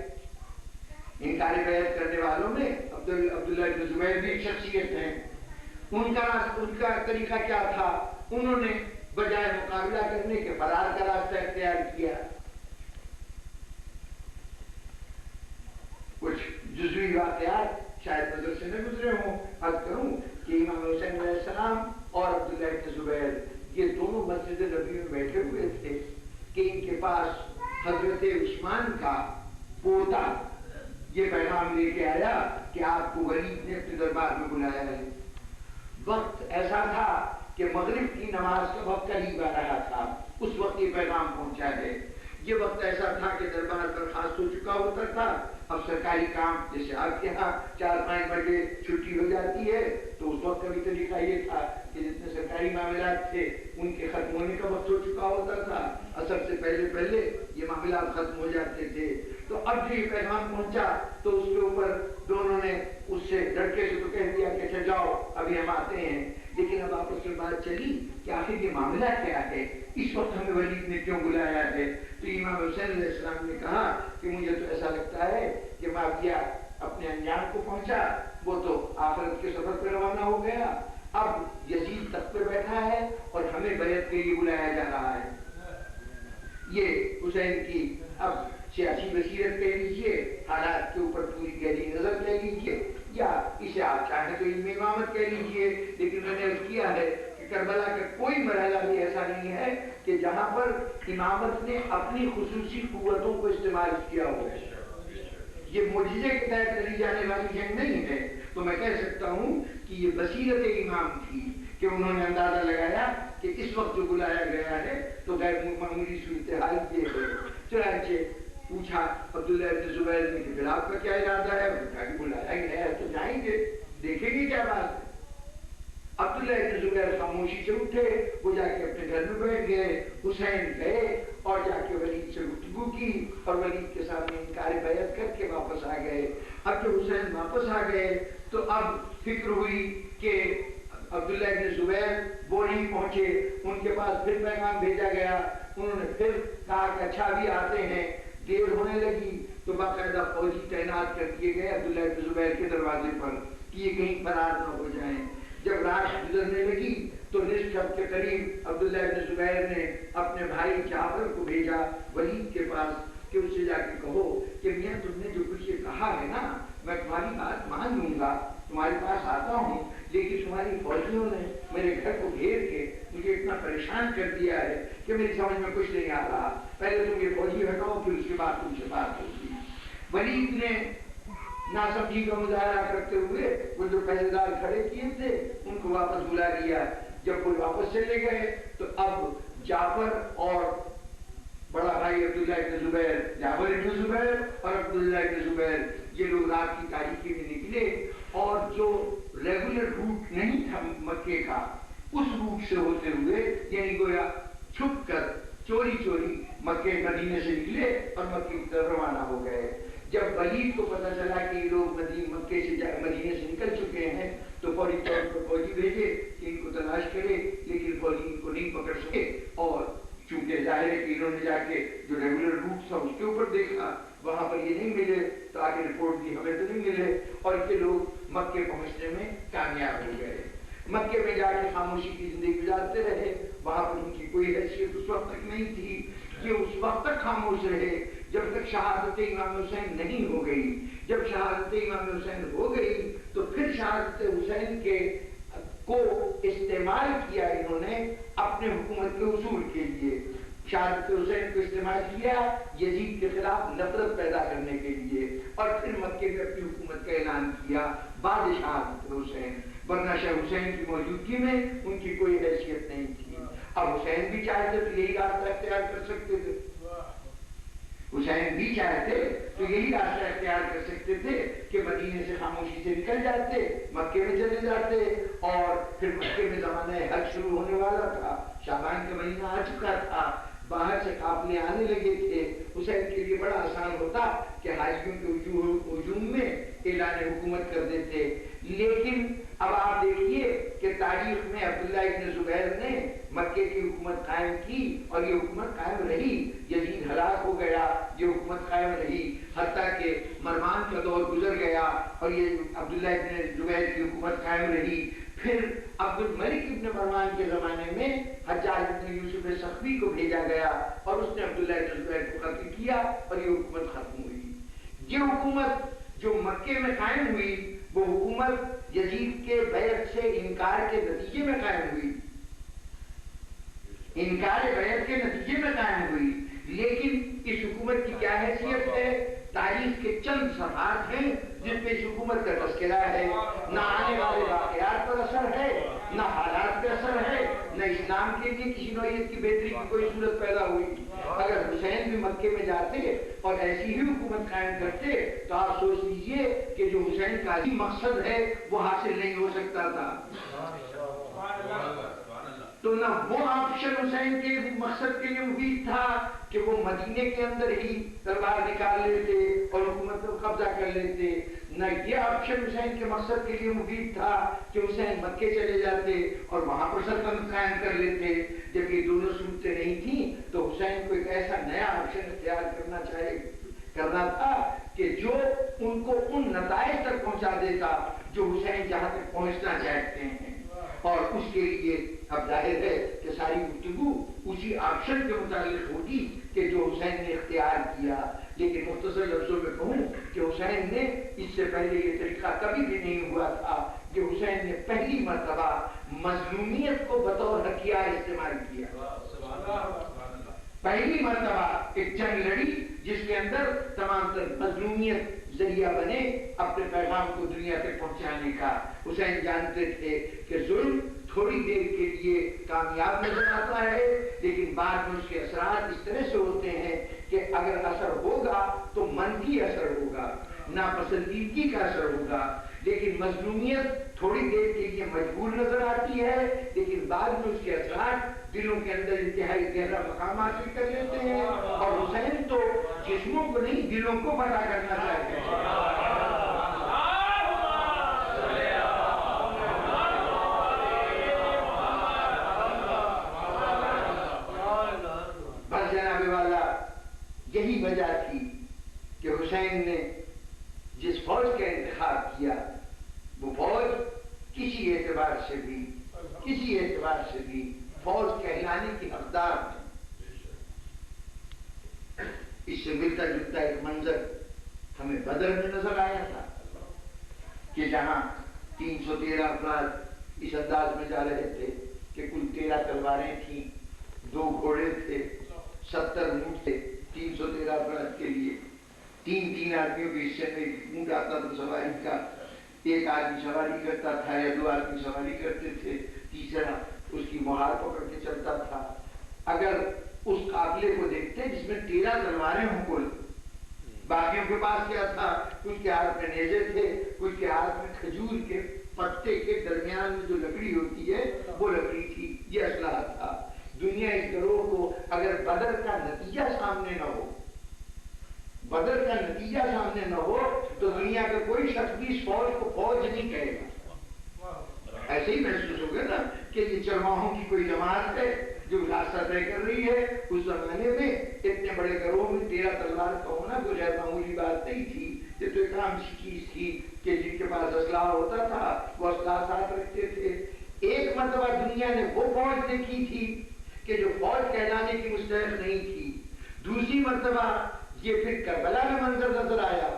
انکار بیعت کرنے والوں میں عبداللہ ابن زبیر بھی ایک شخصیت ہیں. ان کا طریقہ کیا تھا؟ انہوں نے بجائے مقابلہ کرنے کے فرار کا راستہ اختیار کیا. کچھ جزوی واقعات شاید نظر سے نہ گزرے ہوں، عرض کروں کہ امام حسین علیہ السلام اور عبداللہ ابن زبیر یہ دونوں مسجد نبوی میں بیٹھے ہوئے تھے کہ ان کے پاس حضرت عثمان کا پوتا یہ پیغام لے کے آیا کہ آپ کو ولید نے اپنے دربار میں بلایا ہے. وقت ایسا تھا کہ مغرب کی نماز کا وقت قریب آ رہا تھا. اس وقت یہ پیغام پہنچا ہے. یہ وقت ایسا تھا کہ دربار برخاست ہو چکا ہوتا تھا. اب سرکاری کام جیسے آپ کے ہاں 4-5 بجے چھٹی ہو جاتی ہے تو اس وقت کا بھی طریقہ یہ تھا کہ جتنے سرکاری معاملات تھے ان کے ختم ہونے کا وقت ہو چکا ہوتا تھا. عصر سے پہلے یہ معاملات ختم ہو جاتے تھے. تو اب جو یہ پیغام پہنچا تو اس کے اوپر دونوں نے اس سے لڑکے سے تو کہہ دیا کہ اچھا جاؤ ابھی ہم آتے ہیں. لیکن اب آپس میں بات چلی کہ آخر یہ معاملہ کیا ہے، اس وقت ہمیں ولید نے کیوں بلایا ہے. تو امام حسین علیہ السلام نے کہا کہ مجھے تو ایسا لگتا ہے کہ معاویہ اپنے انجام کو پہنچا، وہ تو آخرت کے سفر پہ روانہ ہو گیا. اب یزید تخت پہ بیٹھا ہے اور ہمیں بیعت کے لیے بلایا جا رہا ہے. یہ حسین کی اب سیاسی بصیرت کہہ لیجیے، حالات کے اوپر پوری گہری نظر کہہ لیجیے، یا اسے آپ چاہیں تو علم امامت کہہ لیجیے. لیکن میں نے عرض کیا ہے کہ کربلا کا کوئی مرحلہ بھی ایسا نہیں ہے کہ جہاں پر امامت نے اپنی خصوصی قوتوں کو استعمال کیا ہو. یہ معجزے کے تحت لڑی جانے والی جنگ نہیں ہے. تو میں کہہ سکتا ہوں کہ یہ بصیرت امام تھی کہ انہوں نے اندازہ لگایا کہ اس وقت جو بلایا گیا ہے تو غیر معمولی صورتحال یہ ہے. چنانچہ پوچھا عبداللہ ابن زبیر نے کہ پھر آپ کا کیا ارادہ ہے؟ انہوں نے کہا کہ بلایا گیا ہے تو جائیں گے، دیکھیں گے کیا بات ہے. عبداللہ ابن زبیر خاموشی سے اٹھے، وہ جا کے اپنے گھر میں بیٹھ گئے. حسین گئے اور جا کے ولید سے گفتگو کی اور ولید کے سامنے انکار بیعت کر کے واپس آ گئے. اب جب حسین واپس آ گئے تو اب فکر ہوئی کہ عبداللہ ابن زبیر وہ نہیں پہنچے. ان کے پاس پھر پیغام بھیجا گیا. انہوں نے پھر کہا کہ اچھا بھی آتے ہیں. دیر ہونے لگی تو باقاعدہ فوجی تعینات کر دیے گئے عبداللہ ابن زبیر کے دروازے پر کہ یہ کہیں فرار نہ ہو جائیں. جب رات گزرنے لگی تو نصف شب کے قریب عبداللہ بن زبیر نے اپنے بھائی جعفر کو بھیجا ولید کے پاس کہ اس سے جا کے کہو کہ میاں تم نے جو کچھ یہ کہا ہے نا میں تمہاری بات مان لوں گا، تمہارے پاس آتا ہوں، لیکن تمہاری فوجیوں نے میرے گھر کو گھیر کے مجھے اتنا پریشان کر دیا ہے کہ میری سمجھ میں کچھ نہیں آ رہا، پہلے تم یہ فوجی ہٹاؤ پھر اس کے بعد تم سے بات ہوگی۔ ولید نے ناسمجھی کا مظاہرہ کرتے ہوئے وہ جو پہرے دار کھڑے کیے تھے ان کو واپس بلا لیا۔ جب وہ واپس چلے گئے تو اب جعفر اور بڑا بھائی عبداللہ ابن زبیر، جعفر ابن زبیر اور عبداللہ ابن زبیر، یہ لوگ رات کی تاریکی میں نکلے اور جو ریگولر روٹ نہیں تھا مکے کا اس روٹ سے ہوتے ہوئے یعنی گویا چھپ کر چوری چوری مکے مدینے سے نکلے اور مکے کی طرف روانہ ہو گئے۔ جب ولید کو پتہ چلا کہ یہ لوگ مکے سے مدینے سے نکل چکے ہیں تو فوری طور پر فوجی بھیجے کہ ان کو تلاش کرے، لیکن فوجی ان کو نہیں پکڑ سکے، اور چونکہ ظاہر ہے کہ انہوں نے جا کے جو ریگولر روٹ تھا اس کے اوپر دیکھا، وہاں پر یہ نہیں ملے تو آگے رپورٹ دی ہمیں تو نہیں ملے، اور یہ لوگ مکے پہنچنے میں کامیاب ہو گئے۔ مکے میں جا کے خاموشی کی زندگی گزارتے رہے، وہاں پر ان کی کوئی حیثیت اس وقت تک نہیں تھی، یہ اس وقت تک خاموش رہے جب تک شہادت امام حسین نہیں ہو گئی۔ جب شہادت امام حسین ہو گئی تو پھر شہادت حسین کے کو استعمال کیا انہوں نے اپنے حکومت کے اصول کے لیے، شہادت حسین کو استعمال کیا یزید کے خلاف نفرت پیدا کرنے کے لیے، اور پھر مکے میں اپنی حکومت کا اعلان کیا بعد شہادت حسین، ورنہ شاہ حسین کی موجودگی میں ان کی کوئی حیثیت نہیں تھی۔ اب حسین بھی چاہتے تو یہی راستہ اختیار کر سکتے تھے، حسین بھی چاہتے تو یہی راستہ اختیار کر سکتے تھے کہ مدینے سے خاموشی سے نکل جاتے، مکے میں چلے جاتے، اور پھر مکے میں زمانہ حج شروع ہونے والا تھا، شعبان کا مہینہ آ چکا تھا، باہر سے قافلے آنے لگے تھے، حسین کے لیے بڑا آسان ہوتا کہ حاجیوں کے ہجوم میں اعلان حکومت کر دیتے۔ لیکن اب آپ دیکھیے کہ تاریخ میں عبداللہ ابن زبیر نے مکے کی حکومت قائم کی اور یہ حکومت قائم رہی، یزید ہلاک ہو گیا، یہ حکومت قائم رہی، حتیٰ کہ مروان کا دور گزر گیا اور یہ عبداللہ ابن زبیر کی حکومت قائم رہی۔ پھر عبد الملک ابن مروان کے زمانے میں حجاج ابن یوسف سخوی کو بھیجا گیا اور اس نے عبداللہ ابن زبیر کو قتل کیا اور یہ حکومت ختم ہوئی۔ یہ حکومت جو مکے میں قائم ہوئی وہ حکومت یزید کے بیعت سے انکار کے نتیجے میں قائم ہوئی، انکار بیعت کے نتیجے میں قائم ہوئی، لیکن اس حکومت کی کیا حیثیت ہے؟ تاریخ کے چند صفحات ہیں جن پہ اس حکومت کا تذکرہ ہے، نہ آنے والے واقعات پر اثر ہے، نہ حالات پہ اثر ہے، نہ اسلام کے لیے کسی نوعیت کی بہتری کی کوئی صورت پیدا ہوئی۔ اگر حسین بھی مکے میں جاتے اور ایسی ہی حکومت قائم کرتے تو آپ سوچ لیجئے کہ جو حسین کا ہی مقصد ہے وہ حاصل نہیں ہو سکتا تھا۔ تو نہ وہ آپشن حسین کے مقصد کے لیے مفید تھا کہ وہ مدینے کے اندر ہی تلوار نکال لیتے اور حکومت پر قبضہ کر لیتے، نہ یہ آپشن حسین کے مقصد کے لیے مفید تھا کہ حسین مکے چلے جاتے اور وہاں پر سلطنت قائم کر لیتے۔ جب یہ دونوں صورتیں نہیں تھیں تو حسین کو ایک ایسا نیا آپشن اختیار کرنا تھا کہ جو ان کو ان نتائج تک پہنچا دیتا جو حسین جہاں تک پہنچنا چاہتے ہیں، اور اس کے لیے اب ظاہر ہے کہ ساری گفتگو اسی آپشن کے متعلق ہوگی کہ جو حسین نے اختیار کیا۔ لیکن مختصر لفظوں میں کہوں کہ حسین نے اس سے پہلے یہ طریقہ کبھی بھی نہیں ہوا تھا کہ حسین نے پہلی مرتبہ مظلومیت کو بطور ہتھیار استعمال کیا، پہلی مرتبہ ایک جنگ لڑی جس کے اندر تمام تر مظلومیت ذریعہ بنے اپنے پیغام کو دنیا تک پہنچانے کا۔ حسین جانتے تھے کہ ظلم تھوڑی دیر کے لیے کامیاب نظر آتا ہے، لیکن بعد میں اس کے اثرات اس طرح سے ہوتے ہیں کہ اگر اثر ہوگا تو منفی اثر ہوگا، ناپسندیدگی کا اثر ہوگا۔ لیکن مظلومیت تھوڑی دیر کے لیے مجبور نظر آتی ہے، لیکن بعد میں اس کے اثرات دلوں کے اندر انتہائی گہرا مقام حاصل کر لیتے ہیں، اور حسین تو جسموں کو نہیں دلوں کو بڑا کرنا چاہتے ہیں۔ بس جناب والا یہی وجہ تھی کہ حسین نے جس فوج کا انتخاب کیا وہ فوج کسی اعتبار سے بھی فوج کہلانے کی حقدار نہیں۔ اس سے ملتا جلتا ایک منظر ہمیں بدر میں نظر آیا تھا کہ جہاں 313 افراد اس انداز میں جا رہے تھے کہ کل 13 تلواریں تھیں، 2 گھوڑے تھے، 70 اونٹ تھے 313 افراد کے لیے، 3 آدمیوں کے حصے میں اونٹ آتا تھا سواری کا، ایک آدمی سواری کرتا تھا یا 2 آدمی سواری کرتے تھے، تیسرا اس کی مہار پکڑ کے چلتا تھا۔ اگر اس قافلے کو دیکھتے جس میں 13 تلواریں ہوں کل، باقیوں کے پاس کیا تھا؟ کچھ کے ہاتھ میں نیزے تھے، کچھ کے ہاتھ میں کھجور کے پتے کے درمیان میں جو لکڑی ہوتی ہے وہ لکڑی تھی، یہ اسلحہ تھا۔ دنیا اس گروہ کو اگر بدر کا نتیجہ سامنے نہ ہو تو دنیا کا کوئی شخص بھی اس فوج کو فوج نہیں کہے گا۔ ایسے ہی محسوس ہوگا نا کہ یہ چرواہوں کی کوئی جماعت ہے جو راستہ طے کر رہی ہے۔ اس زمانے میں اتنے بڑے گروہ میں 13 تلوار کا ہونا کوئی غیر معمولی بات نہیں تھی۔ یہ تو ایک عام سی چیز تھی کہ جن کے پاس اسلحہ ہوتا تھا وہ اسلحہ ساتھ رکھتے تھے۔ ایک مرتبہ دنیا نے وہ فوج دیکھی تھی کہ جو فوج کہلانے کی مستحق نہیں تھی۔ دوسری مرتبہ یہ پھر کربلا میں منظر نظر آیا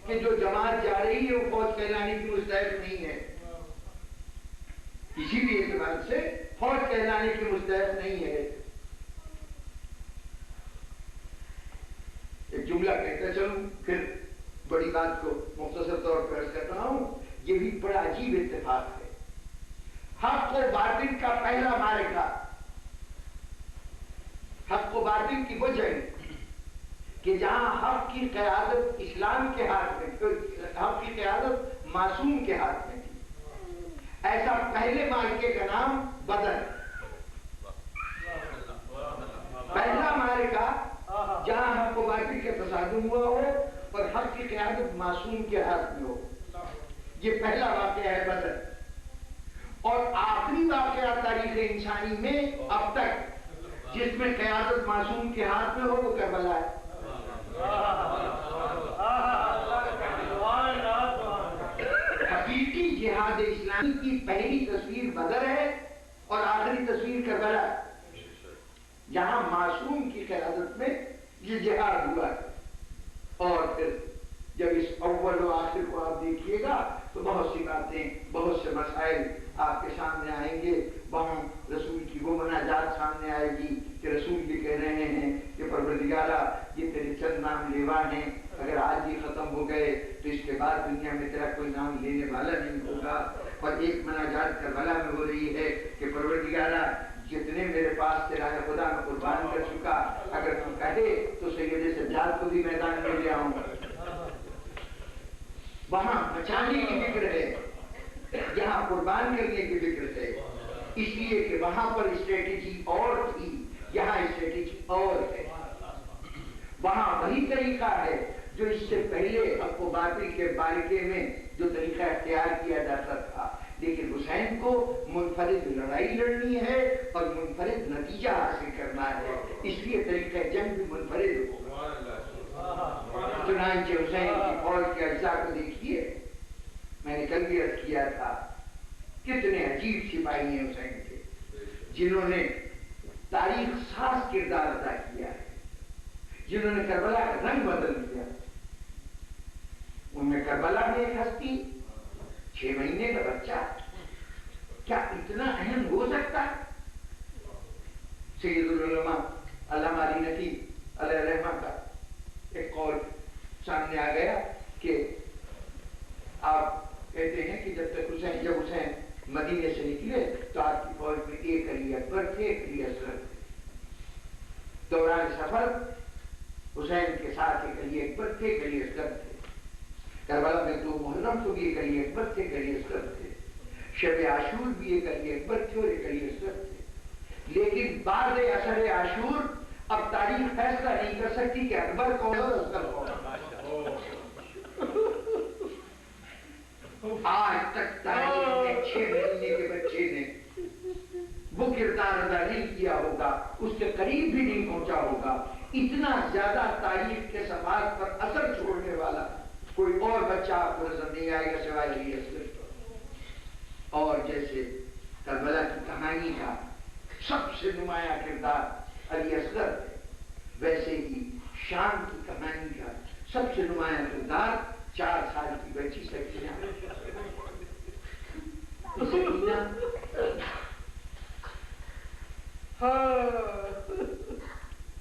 کہ جو جماعت جا رہی ہے وہ فوج کہلانے کی مستحق نہیں ہے، کسی بھی اعتبار سے فوج کہلانے کی مستحق نہیں ہے۔ ایک جملہ کہتا چلوں پھر بڑی بات کو مختصر طور پر عرض کر رہا ہوں، یہ بھی بڑا عجیب اتفاق ہے۔ حق و باطل کا پہلا معرکہ، حق و باطل کی وہ جنگ کہ جہاں حق کی قیادت اسلام کے ہاتھ میں، حق کی قیادت معصوم کے ہاتھ میں تھی، ایسا پہلے معرکے کا نام بدر، پہلا معرکہ جہاں حق و باطل کا تصادم ہوا ہو اور حق کی قیادت معصوم کے ہاتھ میں ہو، یہ پہلا واقعہ ہے بدر۔ اور آخری واقعہ تاریخ انسانی میں اب تک جس میں قیادت معصوم کے ہاتھ میں ہو وہ کربلا ہے۔ حقیقی جہاد اسلامی کی پہلی تصویر بدر ہے اور آخری تصویر کربلا ہے، جہاں معصوم کی قیادت میں یہ جہاد ہوا ہے۔ اور پھر جب اس اول و آخر کو آپ دیکھیے گا تو بہت سی باتیں، بہت سے مسائل آپ کے سامنے آئیں گے۔ وہاں رسول کی وہ مناجات سامنے آئے گی کہ رسول یہ کہہ رہے ہیں کہ پروردگارا یہ تیرے چند نام لیوا ہیں، اگر آج یہ ختم ہو گئے تو اس کے بعد دنیا میں تیرا کوئی نام لینے والا نہیں ہوگا۔ اور ایک مناجات کربلا میں ہو رہی ہے کہ پروردگارا جتنے میرے پاس تیرا ہے خدا میں قربان کر چکا، اگر تو کہے تو سید سجاد کو بھی میدان میں لے آؤں۔ وہاں بچانے کی فکر ہے، یہاں قربان کرنے کی فکر ہے، اس لیے کہ وہاں پر اسٹریٹجی اور تھی، یہاں اسٹریٹجی اور ہے۔ وہاں وہی طریقہ ہے جو اس سے پہلے حق و باطل کے معرکے میں جو طریقہ اختیار کیا جاتا تھا، لیکن حسین کو منفرد لڑائی لڑنی ہے اور منفرد نتیجہ حاصل کرنا ہے، اس لیے طریقہ جنگ بھی منفرد ہو۔ چنانچہ حسین کی فوج کے اجزاء کو دیکھیے، میں نے کل بھی عرض کیا تھا کتنے عجیب سپاہی ہیں حسین کے، جنہوں نے تاریخ ساز کردار ادا کیا ہے، جنہوں نے کربلا کا رنگ بدل دیا۔ ان میں کربلا میں ایک ہستی 6 مہینے کا بچہ، کیا اتنا اہم ہو سکتا ہے؟ سید العلماء علامہ علی نقی علیہ الرحمہ کا ایک قول سامنے آ گیا کہ آپ کہتے ہیں کہ جب حسین مدینے سے نکلے تو آپ کی فوج میں ایک علی اکبر تھے، ایک علی اصغر تھے۔ دوران سفر حسین کے ساتھ ایک علی اکبر تھے، ایک علی اصغر تھے۔ کربلا میں 2 محرم کو بھی ایک علی اکبر تھے، ایک علی اصغر تھے۔ شب عاشور بھی ایک علی اکبر تھے اور ایک علی اصغر تھے۔ لیکن بعد اثر عاشور اب تاریخ فیصلہ نہیں کر سکتی کہ اکبر کون ہے اور اصغر کون ہے۔ آج تک تاریخ میں 6 مہینے کے بچے نے وہ کردار ادا نہیں کیا ہوگا، اس کے قریب بھی نہیں پہنچا ہوگا۔ اتنا زیادہ تاریخ کے صفحات پر اثر چھوڑنے والا کوئی اور بچہ آپ کو نظر نہیں آئے گا سوائے علی اصغر۔ اور جیسے کربلا کی کہانی کا سب سے نمایاں کردار علی اصغر ہے، ویسے ہی شام کی کہانی کا سب سے نمایاں کردار 4 سال کی بچی سکینہ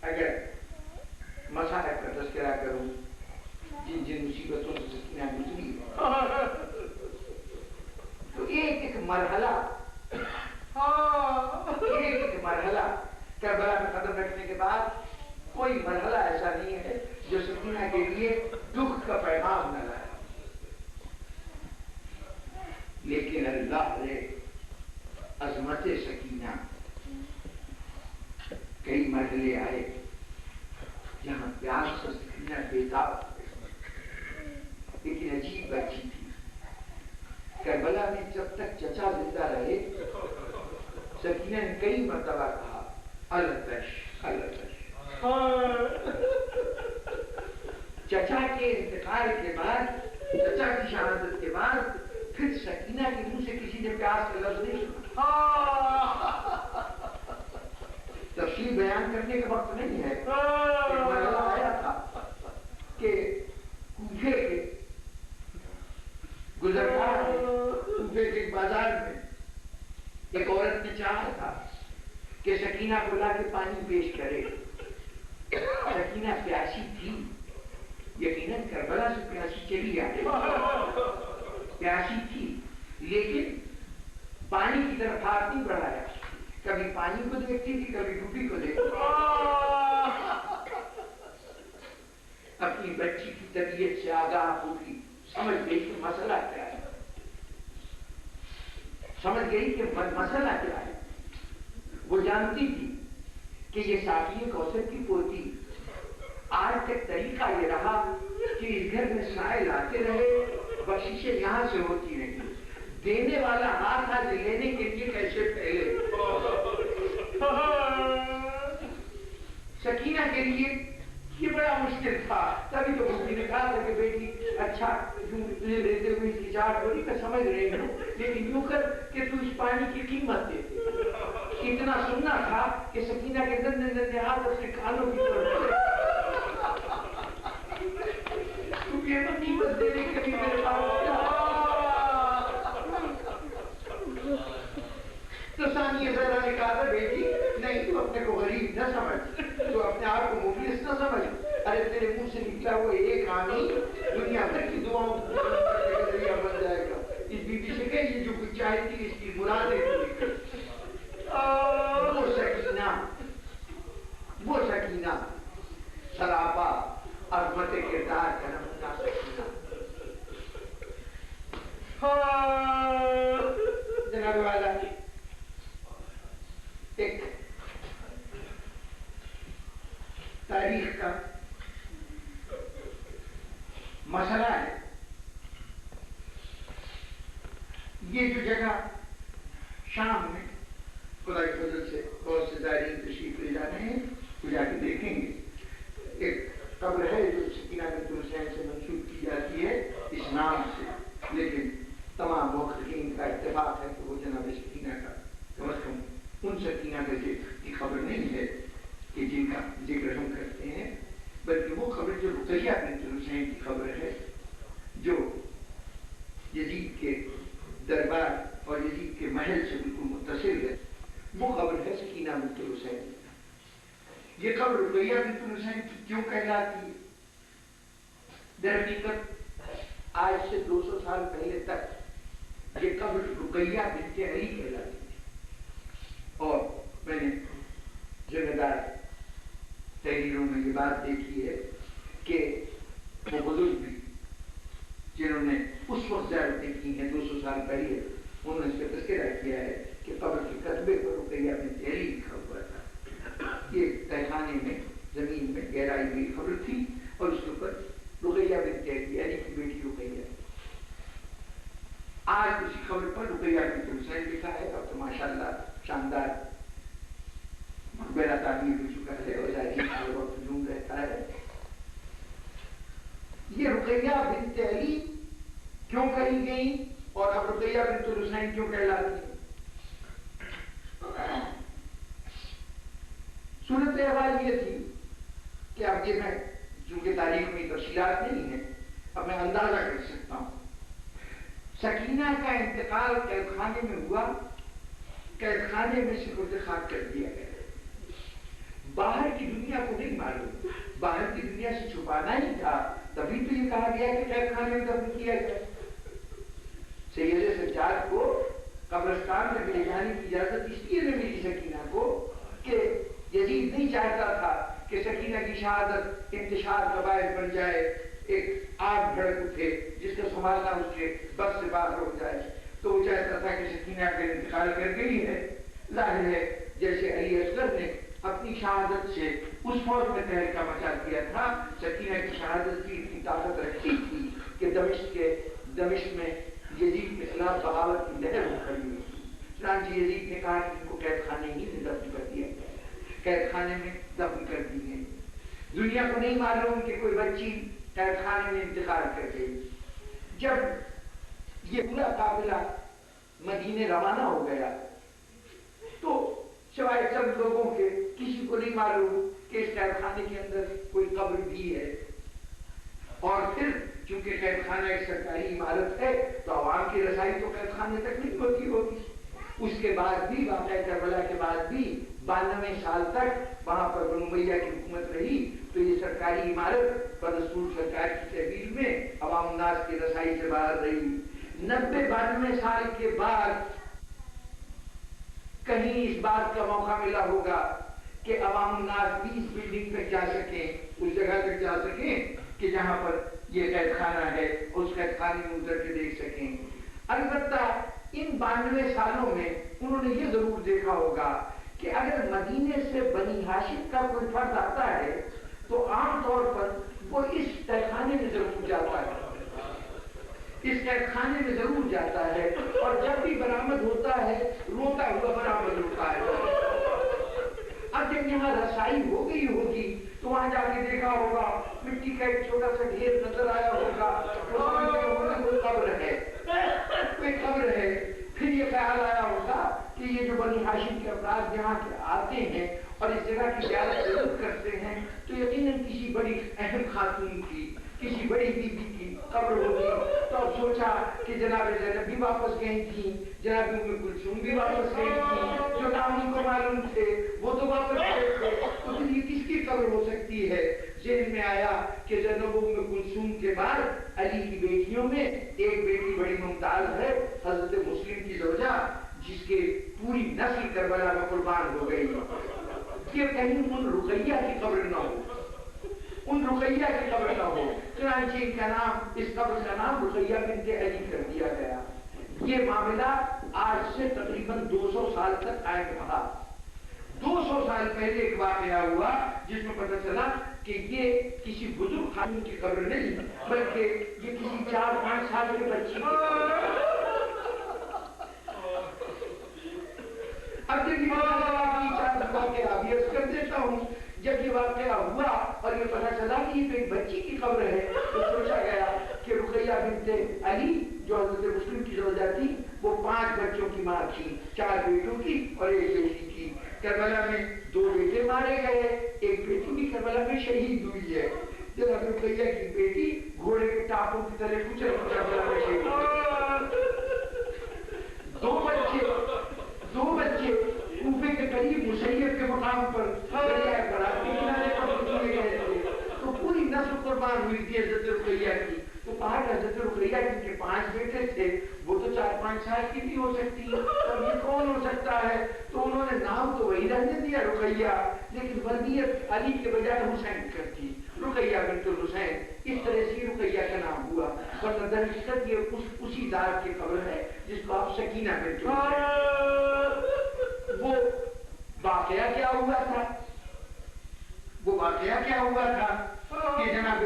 اگر مصائب کا تذکرہ کروں جن جن مصیبتوں سے سکینہ گزری تو ایک مرحلہ کربلا میں قدم رکھنے کے بعد کوئی مرحلہ ایسا نہیں ہے جو سکینہ کے لیے دکھ کا پیغام نہ لائے، لیکن اللہ نے عظمت سکینہ کئی مرحلے آئے جہاں پیار سے سکینہ بیتاب، لیکن عجیب بچی تھی۔ کربلا میں جب تک چچا زندہ رہے سکینہ نے کئی مرتبہ کہا التش التش۔ چچا کے انتقال کے بعد، چچا کی شہادت کے بعد پھر سکینہ کے منہ سے کسی نے پیاس کا لفظ نہیں سنا۔ تفصیل بیان کرنے کا وقت نہیں ہے، ایک مرحلہ آیا تھا کہ کوفے کے گزرگاہ کوفے کے بازار میں ایک عورت نے چاہا تھا کہ سکینہ کو لا کے پانی پیش کرے۔ سکینہ پیاسی تھی، یقیناً کربلا سے پیاسی چلی آئی، پیاسی تھی، لیکن پانی کی طرف ہاتھ نہیں بڑھایا، کبھی پانی کو دیکھتی تھی کبھی ٹوپی کو دیکھتی تھی۔ اپنی بچی کی طبیعت سے آگاہ ہوگی، سمجھ گئی کہ مسئلہ کیا ہے، سمجھ گئی کہ مسئلہ کیا ہے۔ وہ جانتی تھی کہ یہ صافی کوثر کی پوتی، آج تک طریقہ یہ رہا کہ اس گھر میں سائے لاتے رہے، بخششیں یہاں سے ہوتی نہیں، دینے والا ہاتھ آج لینے کے لیے کیسے پھیلے۔ سکینہ کے لیے یہ بڑا مشکل تھا، تبھی تو بھوپی نے کہا تھا کہ بیٹی اچھا تجھے لیتے ہوئے اس کی چاٹ ہو رہی، میں سمجھ رہی ہوں، لیکن یوں کر کہ تو اس پانی کی قیمت دے۔ اتنا سننا تھا کہ سکینہ کے ننھے ننھے ہاتھ اپنے کانوں کی طرف کیونکہ یہ تو قیمت دینے کے لیے میرے پاس تو ثانیہ زہرا نے کہا تھا بیٹی نہیں، تو اپنے کو غریب نہ سمجھ، تو اپنے آپ کو مفلس نہ سمجھ، ارے تیرے منہ سے نکلا ہوا ایک آمین دنیا بھر کی دعاؤں کا ذریعہ بن جائے گا۔ اس بی بی سے کہ یہ جو کچھ چاہتی اس کی مرادیں پوری کر۔ وہ سکینہ سراپا عظمت کردار کا نمونہ سکینہ۔ جناب والا ایک تاریخ کا مسئلہ ہے، یہ جو جگہ شام میں خدا کے فضل سے بہت سے زائرین تشریف لے جاتے ہیں وہ جا کے دیکھیں گے، ایک قبر ہے جو سکینہ بنت حسین سے منسوب کی جاتی ہے اس نام سے، لیکن تمام محققین کا اتفاق ہے کہ وہ جناب سکینہ کا کم از کم ان سکینہ کا کی خبر نہیں ہے کہ جن کا ذکر ہم کرتے ہیں، بلکہ وہ خبر جو رقیہ بنت حسین کی خبر ہے، جو یزید کے دربار اور یزید کے محل سے بالکل متصل ہے، وہ خبر ہے سکینہ بنت حسین۔ یہ خبر رقیہ بنت حسین کی کیوں کہلاتی ہے؟ در حقیقت آج سے 200 سال پہلے تک یہ قبر رقیہ بنت علی کہلاتی تھی، اور میں نے ذمہ دار تحریروں میں یہ بات دیکھی ہے کہ وہ بزرگ بھی جنہوں نے اس وقت زیارتیں کی ہیں 200 سال پہلے، انہوں نے اس کا تذکرہ کیا ہے کہ قبر کے کتبے پر رقیہ بنت علی لکھا ہوا تھا۔ یہ تہخانے میں زمین میں گہرائی ہوئی خبر تھی اور اس کے اوپر رقیہ بنت علی کی بیٹی رقیہ۔ آج اسی خبر پر رقیہ بنت حسین لکھا ہے، اب تو ماشاءاللہ شاندار مقبرہ تعمیر ہو چکا ہے اور زائرین کا وقت ہجوم رہتا ہے۔ یہ رقیہ بنت علی کیوں کہی گئی؟ اور اب رقیہ بنت الحسین کیوں کہلاتی ہے؟ صورت احوال یہ تھی کہ اب یہ میں چونکہ تاریخ میں تفصیلات نہیں ہے، اب میں اندازہ کر سکتا ہوں۔ سکینہ کا انتقال قید خانے میں ہوا، قید خانے میں سپرد خاک کر دیا گیا۔ باہر کی دنیا کو نہیں معلوم، باہر کی دنیا سے چھپانا ہی تھا، تبھی تو یہ کہا گیا کہ قید خانے میں دفن کیا گیا۔ سید سجاد کو قبرستان میں لے جانے کی اجازت اس لیے نہیں ملی سکینہ کو کہ یزید نہیں چاہتا تھا کہ سکینہ کی شہادت انتشار کا باعث بن جائے، ایک آگ بھڑک اٹھے جس کا سنبھالنا اس کے بس سے باہر ہو جائے۔ تو وہ چاہتا تھا کہ سکینہ کا انتقال کر گئی ہے، ظاہر ہے جیسے علی اصغر نے اپنی شہادت سے اس فوج میں تہلکہ مچا دیا تھا، سکینہ کی شہادت کی اتنی طاقت رکھتی تھی کہ دمشق میں یزید کے خلاف بغاوت کی لہر کھڑی ہوئی تھی۔ چنانچہ یزید نے کہا کہ ان کو قید خانے ہی میں دفن کر دیا گیا، قید خانے میں دفن کر دیے۔ دنیا کو نہیں معلوم کہ کوئی بچی قید خانے میں انتقال کر گئی۔ جب یہ پورا قافلہ مدینے روانہ ہو گیا تو سوائے چند لوگوں کے کسی کو نہیں معلوم کہ اس قید خانے کے اندر کوئی قبر بھی ہے۔ اور پھر چونکہ قید خانہ ایک سرکاری عمارت ہے تو عوام کی رسائی تو قید خانے تک نہیں ہوتی ہوگی۔ اس کے بعد بھی واقعہ کربلا کے بعد بھی 92 سال تک وہاں پر بنو امیہ کی حکومت رہی، تو یہ سرکاری عمارت بدستور سرکار کی تحویل میں عوام الناس کی رسائی سے باہر رہی۔ 92 سال کے بعد کہیں اس بات کا موقع ملا ہوگا کہ عوام الناس بھی اس بلڈنگ تک جا سکیں، اس جگہ تک جا سکیں کہ جہاں پر یہ قید خانہ ہے، اس قید خانے میں اتر کے دیکھ سکیں۔ البتہ ان 92 سالوں میں انہوں نے یہ ضرور دیکھا ہوگا کہ اگر مدینے سے بنی ہاشم کا کوئی فرد آتا ہے تو عام طور پر وہ اس قید خانے میں ضرور جاتا ہے، اس قید خانے میں ضرور جاتا ہے، اور جب بھی برآمد ہوتا ہے روتا ہوا برآمد ہوتا ہے۔ اب جب یہاں رسائی ہو گئی ہوگی تو وہاں جا کے دیکھا ہوگا مٹی کا ایک چھوٹا سا ڈھیر نظر آیا ہوگا، کوئی قبر ہے، کوئی قبر ہے۔ پھر یہ خیال آیا ہوگا کہ یہ جو بنی ہاشم کے افراد یہاں کے آتے ہیں اور اس جگہ کی زیارت ضرور کرتے ہیں تو یقیناً کسی بڑی اہم خاتون کی، کسی بڑی بی بی کی قبر ہوگی۔ تو اب سوچا کہ جناب زینب بھی واپس گئی تھی، جناب ام کلثوم بھی واپس گئی تھی، جو نام ان کو معلوم تھے وہ تو واپس گئے تھے، تو پھر یہ کس کی قبر ہو سکتی ہے؟ ذہن میں آیا کہ زینب ام کلثوم کے بعد علی کی بیٹیوں میں ایک بیٹی بڑی ممتاز ہے، حضرت مسلم کی زوجہ، جس کے پوری نسل کربلا میں قربان ہو گئی، کہ کہیں ان رقیہ کی قبر نہ ہو، ان رقیہ کی قبر نہ ہو۔ چنانچہ ان کا نام، اس قبر کا نام رقیہ بنت علی کر دیا گیا۔ یہ معاملہ آج سے تقریباً 200 سال تک قائم رہا۔ 200 سال پہلے ایک واقعہ ہوا جس میں پتہ چلا کہ یہ کسی بزرگ خاتون کی قبر نہیں بلکہ یہ کسی 4-5 سال کے بچی کی قبر ہے۔ اب جب یہ واقعہ ابھی عرض کر دیتا ہوں، جب یہ واقعہ ہوا اور یہ پتہ چلا کہ یہ تو ایک بچی کی قبر ہے تو سوچا گیا کہ رقیہ بنت علی جو حضرت مسلم کی زوجہ تھی وہ 5 بچوں کی ماں تھی، 4 بیٹوں کی اور 1 بیٹی کی۔ کربلا میں 2 بیٹے مارے گئے، ایک بیٹی بھی کربلا میں شہید ہوئی ہے۔ جناب رقیہ کی بیٹی گھوڑے کے ٹاپوں کی طرح کچل کربلا میں شہید ہوئی۔ 2 بچے کوفے کے قریب مسیب کے مقام پر دریائے فرات کے کنارے پر گزرے گئے تھے، تو پوری نسل قربان ہوئی تھی حضرت رقیہ کی۔ تو کہا کہ حضرت رقیہ جن کے 5 بیٹے تھے وہ تو 4-5 سال کی بھی ہو سکتی، اور یہ کون ہو سکتا ہے؟ تو انہوں نے نام تو وہی رہنے دیا رقیہ، لیکن ولدیت علی کے بجائے حسین کر دی، رقیہ بنت الحسین۔ اس طرح سے رقیہ کا نام ہوا، ورنہ در حقیقت یہ اسی ذات کی قبر ہے جس کو آپ سکینہ بنت الحسین۔ وہ واقعہ کیا ہوا تھا؟ وہ واقعہ کیا ہوا تھا کہ جناب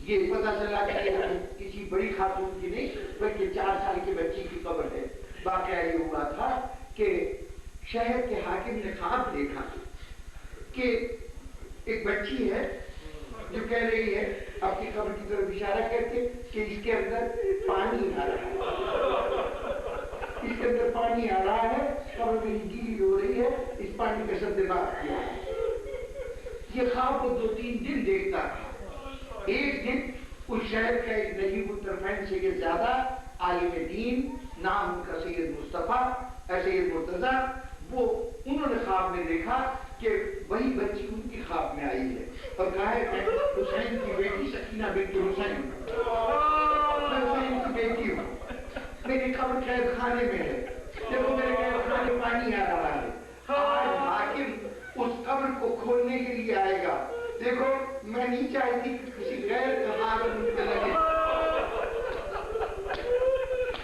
یہ پتہ چلا کہ کسی بڑی خاتون کی نہیں بلکہ 4 سال کے بچی کی قبر ہے۔ واقعہ یہ ہوا تھا کہ شہر کے حاکم نے خواب دیکھا کہ ایک بچی ہے جو کہہ رہی ہے اپنی قبر کی طرف اشارہ کر کے کہ اس کے اندر پانی آ رہا ہے، پانی آ رہا ہے، قبر میری گیلی ہو رہی ہے، اس پانی کا سدباب کیا ہے۔ یہ خواب وہ 2-3 دن دیکھتا تھا۔ ایک دن اس شہر کا ایک نجیب الطرفین سید زیادہ عالم دین، نام ان کا سید مصطفیٰ سید مرتضیٰ، وہ انہوں نے خواب میں دیکھا کہ وہی بچی ان کی خواب میں آئی ہے اور کہا ہے میں حسین کی بیٹی سکینہ بنت حسین، میں حسین کی بیٹی ہوں، میری قبر قید خانے میں ہے، دیکھو میرے قید خانے پانی آ رہا ہے، آج حاکم اس قبر کو کھولنے کے لیے آئے گا، دیکھو میں نہیں چاہتی کہ کسی غیر کا ہاتھ مجھ پہ لگے،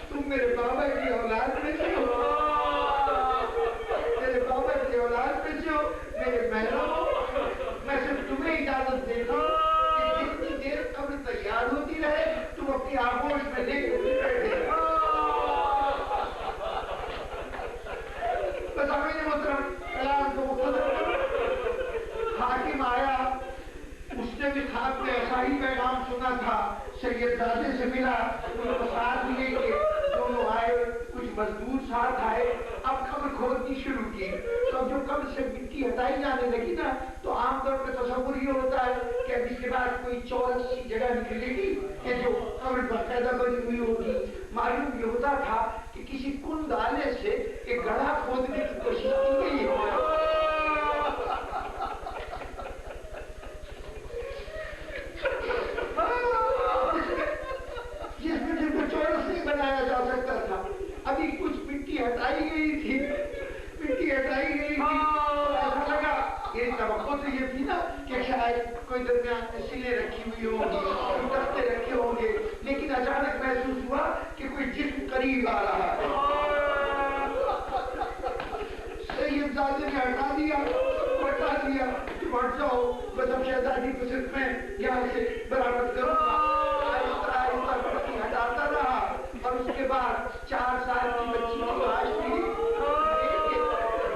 تم میرے بابا کی اولاد میں سے ہو، میرے بابا کی اولاد میں سے ہو، میرے محرم ہو، میں صرف تمہیں اجازت دیتا ہوں کہ جتنی دیر قبر تیار ہوتی رہے تم اپنی آغوش میں لے کے بیٹھے رہے۔ بس امین محترم کلام کو مقدر حاکم آیا، اس نے بھی خواب میں ایسا ہی پیغام سنا تھا، سید زادے سے ملا، انہوں نے ساتھ لیے کہ دونوں آئے، کچھ مزدور ساتھ آئے، اب قبر کھودنی شروع کی، تو جو قبر سے مٹی ہٹائی جانے لگی نا تو عام طور پہ تصور یہ ہوتا ہے کہ اب اس کے بعد کوئی چورس سی جگہ نکلے گی کہ جو قبر باقاعدہ بنی ہوئی ہوگی۔ معلوم یہ ہوتا تھا کہ کسی کند آلے سے ایک گڑھا کھودنے کی کوشش کی گئی ہے، جس میں جن کو چورس نہیں بنایا جا سکتا تھا، ابھی کچھ مٹی ہٹائی گئی تھی، ایسا لگا، یہ توقع تو یہ تھی نا کہ شاید کوئی درمیان میں سلے رکھی ہوئی ہوں گی، کوئی تختے رکھے ہوں گے، لیکن اچانک محسوس ہوا کہ کوئی جسم قریب آ رہا ہے۔ سید زادے نے ہٹا دیا، تم ہٹ جاؤ، بس اب شہزادی کو صرف میں یہاں سے برآمد کروں گا۔ آہستہ آہستہ پٹی ہٹاتا رہا اور اس کے بعد 4 سال کی بچی کی لاش بھی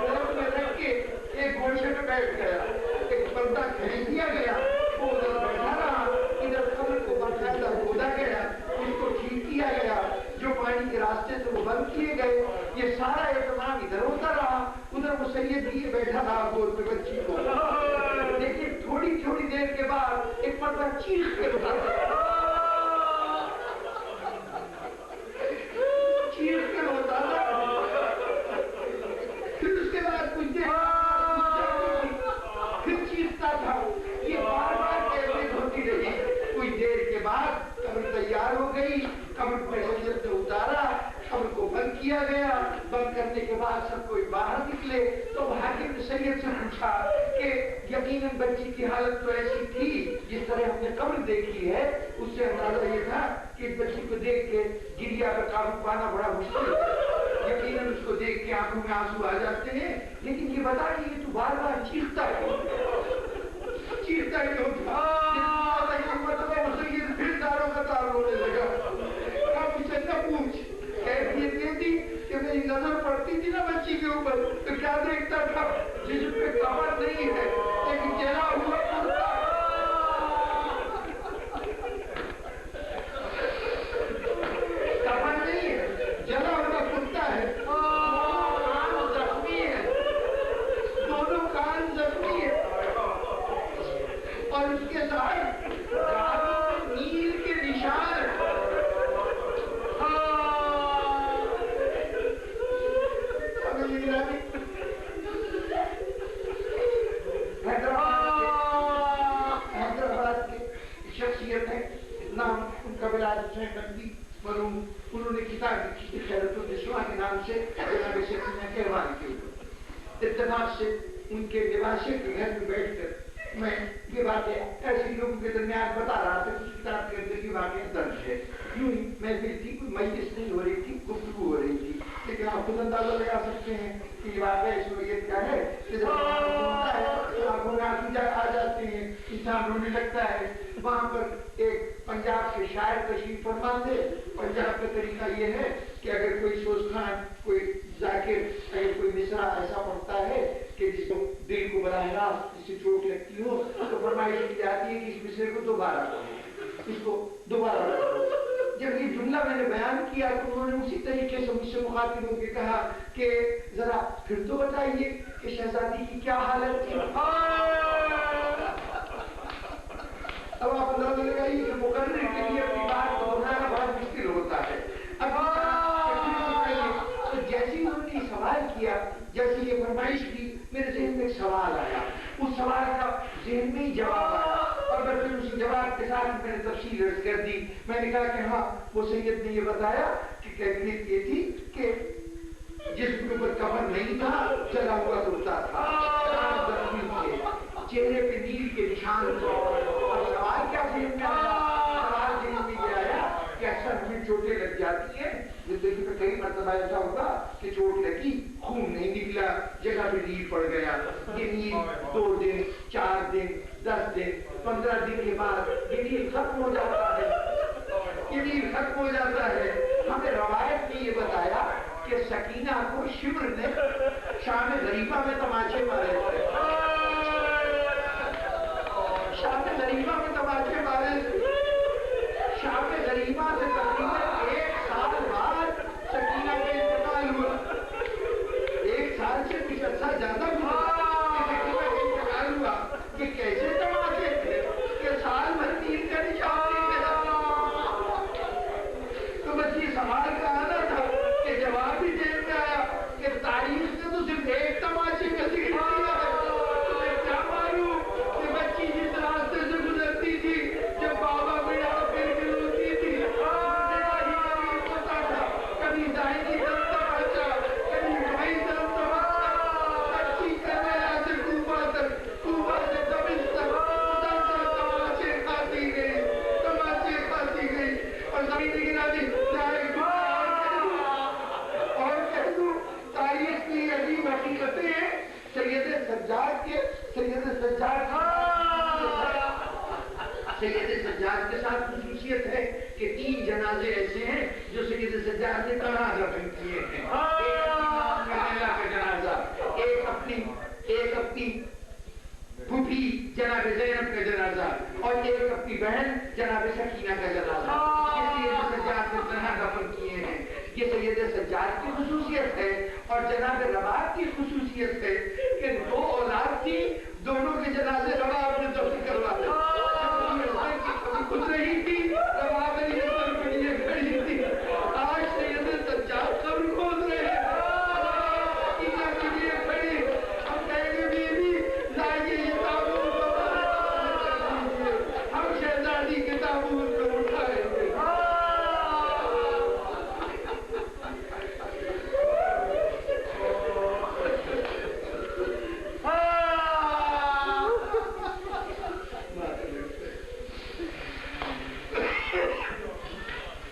گھر میں رکھ کے ایک گوشے میں بیٹھ گیا، ایک پردہ کھینچ دیا گیا، وہ ادھر بیٹھا رہا، ادھر قبر کو باقاعدہ کھودا گیا، اس کو ٹھیک کیا گیا، جو پانی کے راستے سے وہ بند کیے گئے، یہ سارا اہتمام ادھر ہوتا رہا، ادھر وہ سید لیے بیٹھا رہا گود پہ بچی کو، لیکن تھوڑی دیر کے بعد ایک پردہ چیخ کے اٹھا پھر اس کے بعد کچھ دیر پھر چیختا تھا، یہ بار بار کیفیت ہوتی رہی، کچھ دیر کے بعد قبر تیار ہو گئی، قبر کو سید نے اتارا، قبر کو بند کیا گیا، بند کرنے کے بعد سب کوئی باہر نکلے تو حاکم نے سید سے پوچھا کہ یقیناً بچی کی حالت تو ایسی تھی جس طرح ہم نے قبر دیکھی ہے، اس سے اندازہ یہ تھا کہ اس بچی کو دیکھ کے گریہ پر قابو پانا بڑا مشکل ہے، یقیناً اس کو دیکھ کے آنکھوں میں آنسو آ جاتے ہیں، لیکن یہ بتا کہ یہ تو بار بار چیختا ہے، چیختا ہے کیوں تھا؟ سید پھر داروں کا تار رونے لگا، اب اسے نہ پوچھ، کیفیت یہ تھی کہ میری نظر پڑتی تھی نا بچی کے اوپر تو کیا دیکھتا تھا، جسم پہ کمر نہیں ہے لیکن جلا ہوا کرتا، کمر نہیں ہے، جلا ہوا کرتا ہے، دونوں کان زخمی ہے اور اس کے ساتھ نیل کے نشان حیدرآباد کے شخصیت ہے، نام ان کا بلال حسین نقوی مرحوم، انہوں نے کتاب لکھی تھی خیرت النسواں کے نام سے جناب سکینہ کہوان کے اوپر، اتفاق سے ان کے نواسے کے گھر میں بیٹھ کر میں یہ باتیں ایسی لوگوں کے درمیان بتا رہا تھا، اس کتاب کے اندر یہ واقعہ درج ہے، یوں ہی محفل تھی، کوئی مجلس نہیں ہو رہی تھی، گفتگو ہو رہی تھی، لیکن آپ خود اندازہ لگا سکتے ہیں کہ یہ واقعہ اس نوعیت کا ہے کہ جب سنتا ہے آنکھوں میں آنسو آ جاتے ہیں، انسان رونے لگتا ہے۔ وہاں پر ایک پنجاب کے شاعر تشریف فرما تھے، پنجاب کا طریقہ یہ ہے کہ اگر کوئی سوزخان، کوئی ذاکر اگر کوئی مصرع ایسا پڑھتا ہے کہ جس کو دل کو براہ راست کسی چوٹ لگتی ہو تو فرمائش کی جاتی ہے کہ اس مصرے کو دوبارہ پڑھو، اس کو دوبارہ پڑھو۔ جب یہ جملہ میں نے بیان کیا تو انہوں نے اسی طریقے سے مجھ سے مخاطب ہو کے کہا کہ ذرا پھر تو بتائیے کہ شہزادی کی کیا حالت تھی. اب آپ اندازہ لگائیے کہ مقرر کے لیے اپنی بات کو دہرانا بڑا مشکل ہوتا ہے. اب تو جیسے ہی انہوں نے سوال کیا، جیسے یہ فرمائش کی، میرے ذہن میں ایک سوال آیا. اس سوال کا ذہن میں ہی جواب آیا اور میں پھر اس جواب کے ساتھ میں نے تفصیل عرض کر دی. میں نے کہا کہ ہاں وہ سید نے یہ بتایا کہ کیفیت یہ تھی کہ جسم کے اوپر کفن نہیں تھا، جلا ہوا کرتا تھا، چہرے پہ نیل کے نشان تھے. اور سوال کیا ذہن میں آیا؟ سوال ذہن میں یہ آیا کہ اکثر ہمیں چوٹیں لگ جاتی ہیں، زندگی میں کئی مرتبہ ایسا ہوگا کہ چوٹ لگی، خون نہیں نکلا، جگہ پہ نیل پڑ گیا. یہ نیل 2 دن 4 دن 10 دن 15 دن کے بعد یہ نیل ختم ہو جاتا ہے. یہ نیل ختم ہو جاتا ہے. ہمیں روایت نے یہ بتایا کہ سکینہ کو شمر نے شام غریبہ میں تماچے مارے تھے. شام غریبہ میں تماچے مارے تھے. شام غریبہ سے تقریباً 1 سال بعد سکینہ کا انتقال ہوا. 1 سال سے کچھ عرصہ زیادہ ہوا کہ سکینہ کا انتقال ہوا. یہ کیسے تماچے تھے کہ سال بھر نیل کا نشان نہیں ملا. تو بس یہ سوال کا آنا تھا کہ جواب بھی ذہن میں آیا کہ تاریخ نے تو صرف ایک تماچے کا ذکر کیا ہے. تمہیں کیا معلوم کہ بچی جس راستے سے گزرتی تھی جب بابا بڑا پھر کے روتی تھی، ہوتا تھا کبھی دائیں کی طرف تماچا، کبھی بائیں طرف تماچا، بچی کربلا سے کوفہ تک، کوفہ سے دمشق تک تماچے کھاتی گئی، تماچے کھاتی گئی. اور زمین گرا دی اور کہہ دوں تاریخ کی عجیب حقیقتیں ہیں. سید سجاد کے ساتھ خصوصیت ہے کہ 3 جنازے ایسے ہیں جو سید سجاد نے تنہا دفن کیے ہیں. ایک کا جنازہ، ایک اپنی پھوپھی جناب زینب کا جنازہ اور ایک اپنی بہن جناب سکینہ کا جنازہ. یہ سید سجاد نے تنہا دفن کیے ہیں. یہ سید سجاد کی خصوصیت ہے. اور جناب رباط کی خصوصیت ہے